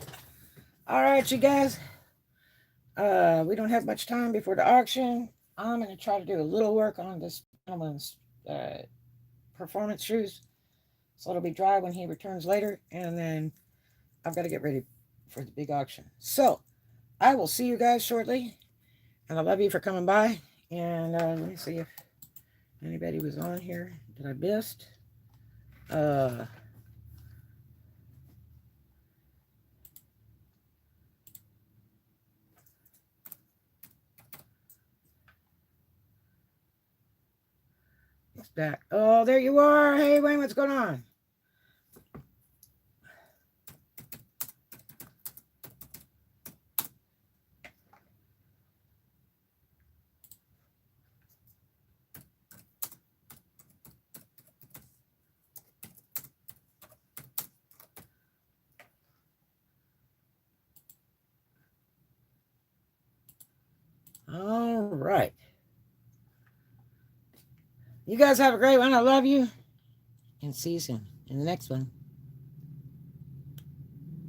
All right, you guys. We don't have much time before the auction. I'm going to try to do a little work on this gentleman's performance shoes. So it'll be dry when he returns later. And then I've got to get ready for the big auction. So I will see you guys shortly. And I love you for coming by. And let me see if anybody was on here that I missed. It's back. Oh, there you are. Hey, Wayne, what's going on? All right. You guys have a great one. I love you. And see you soon in the next one.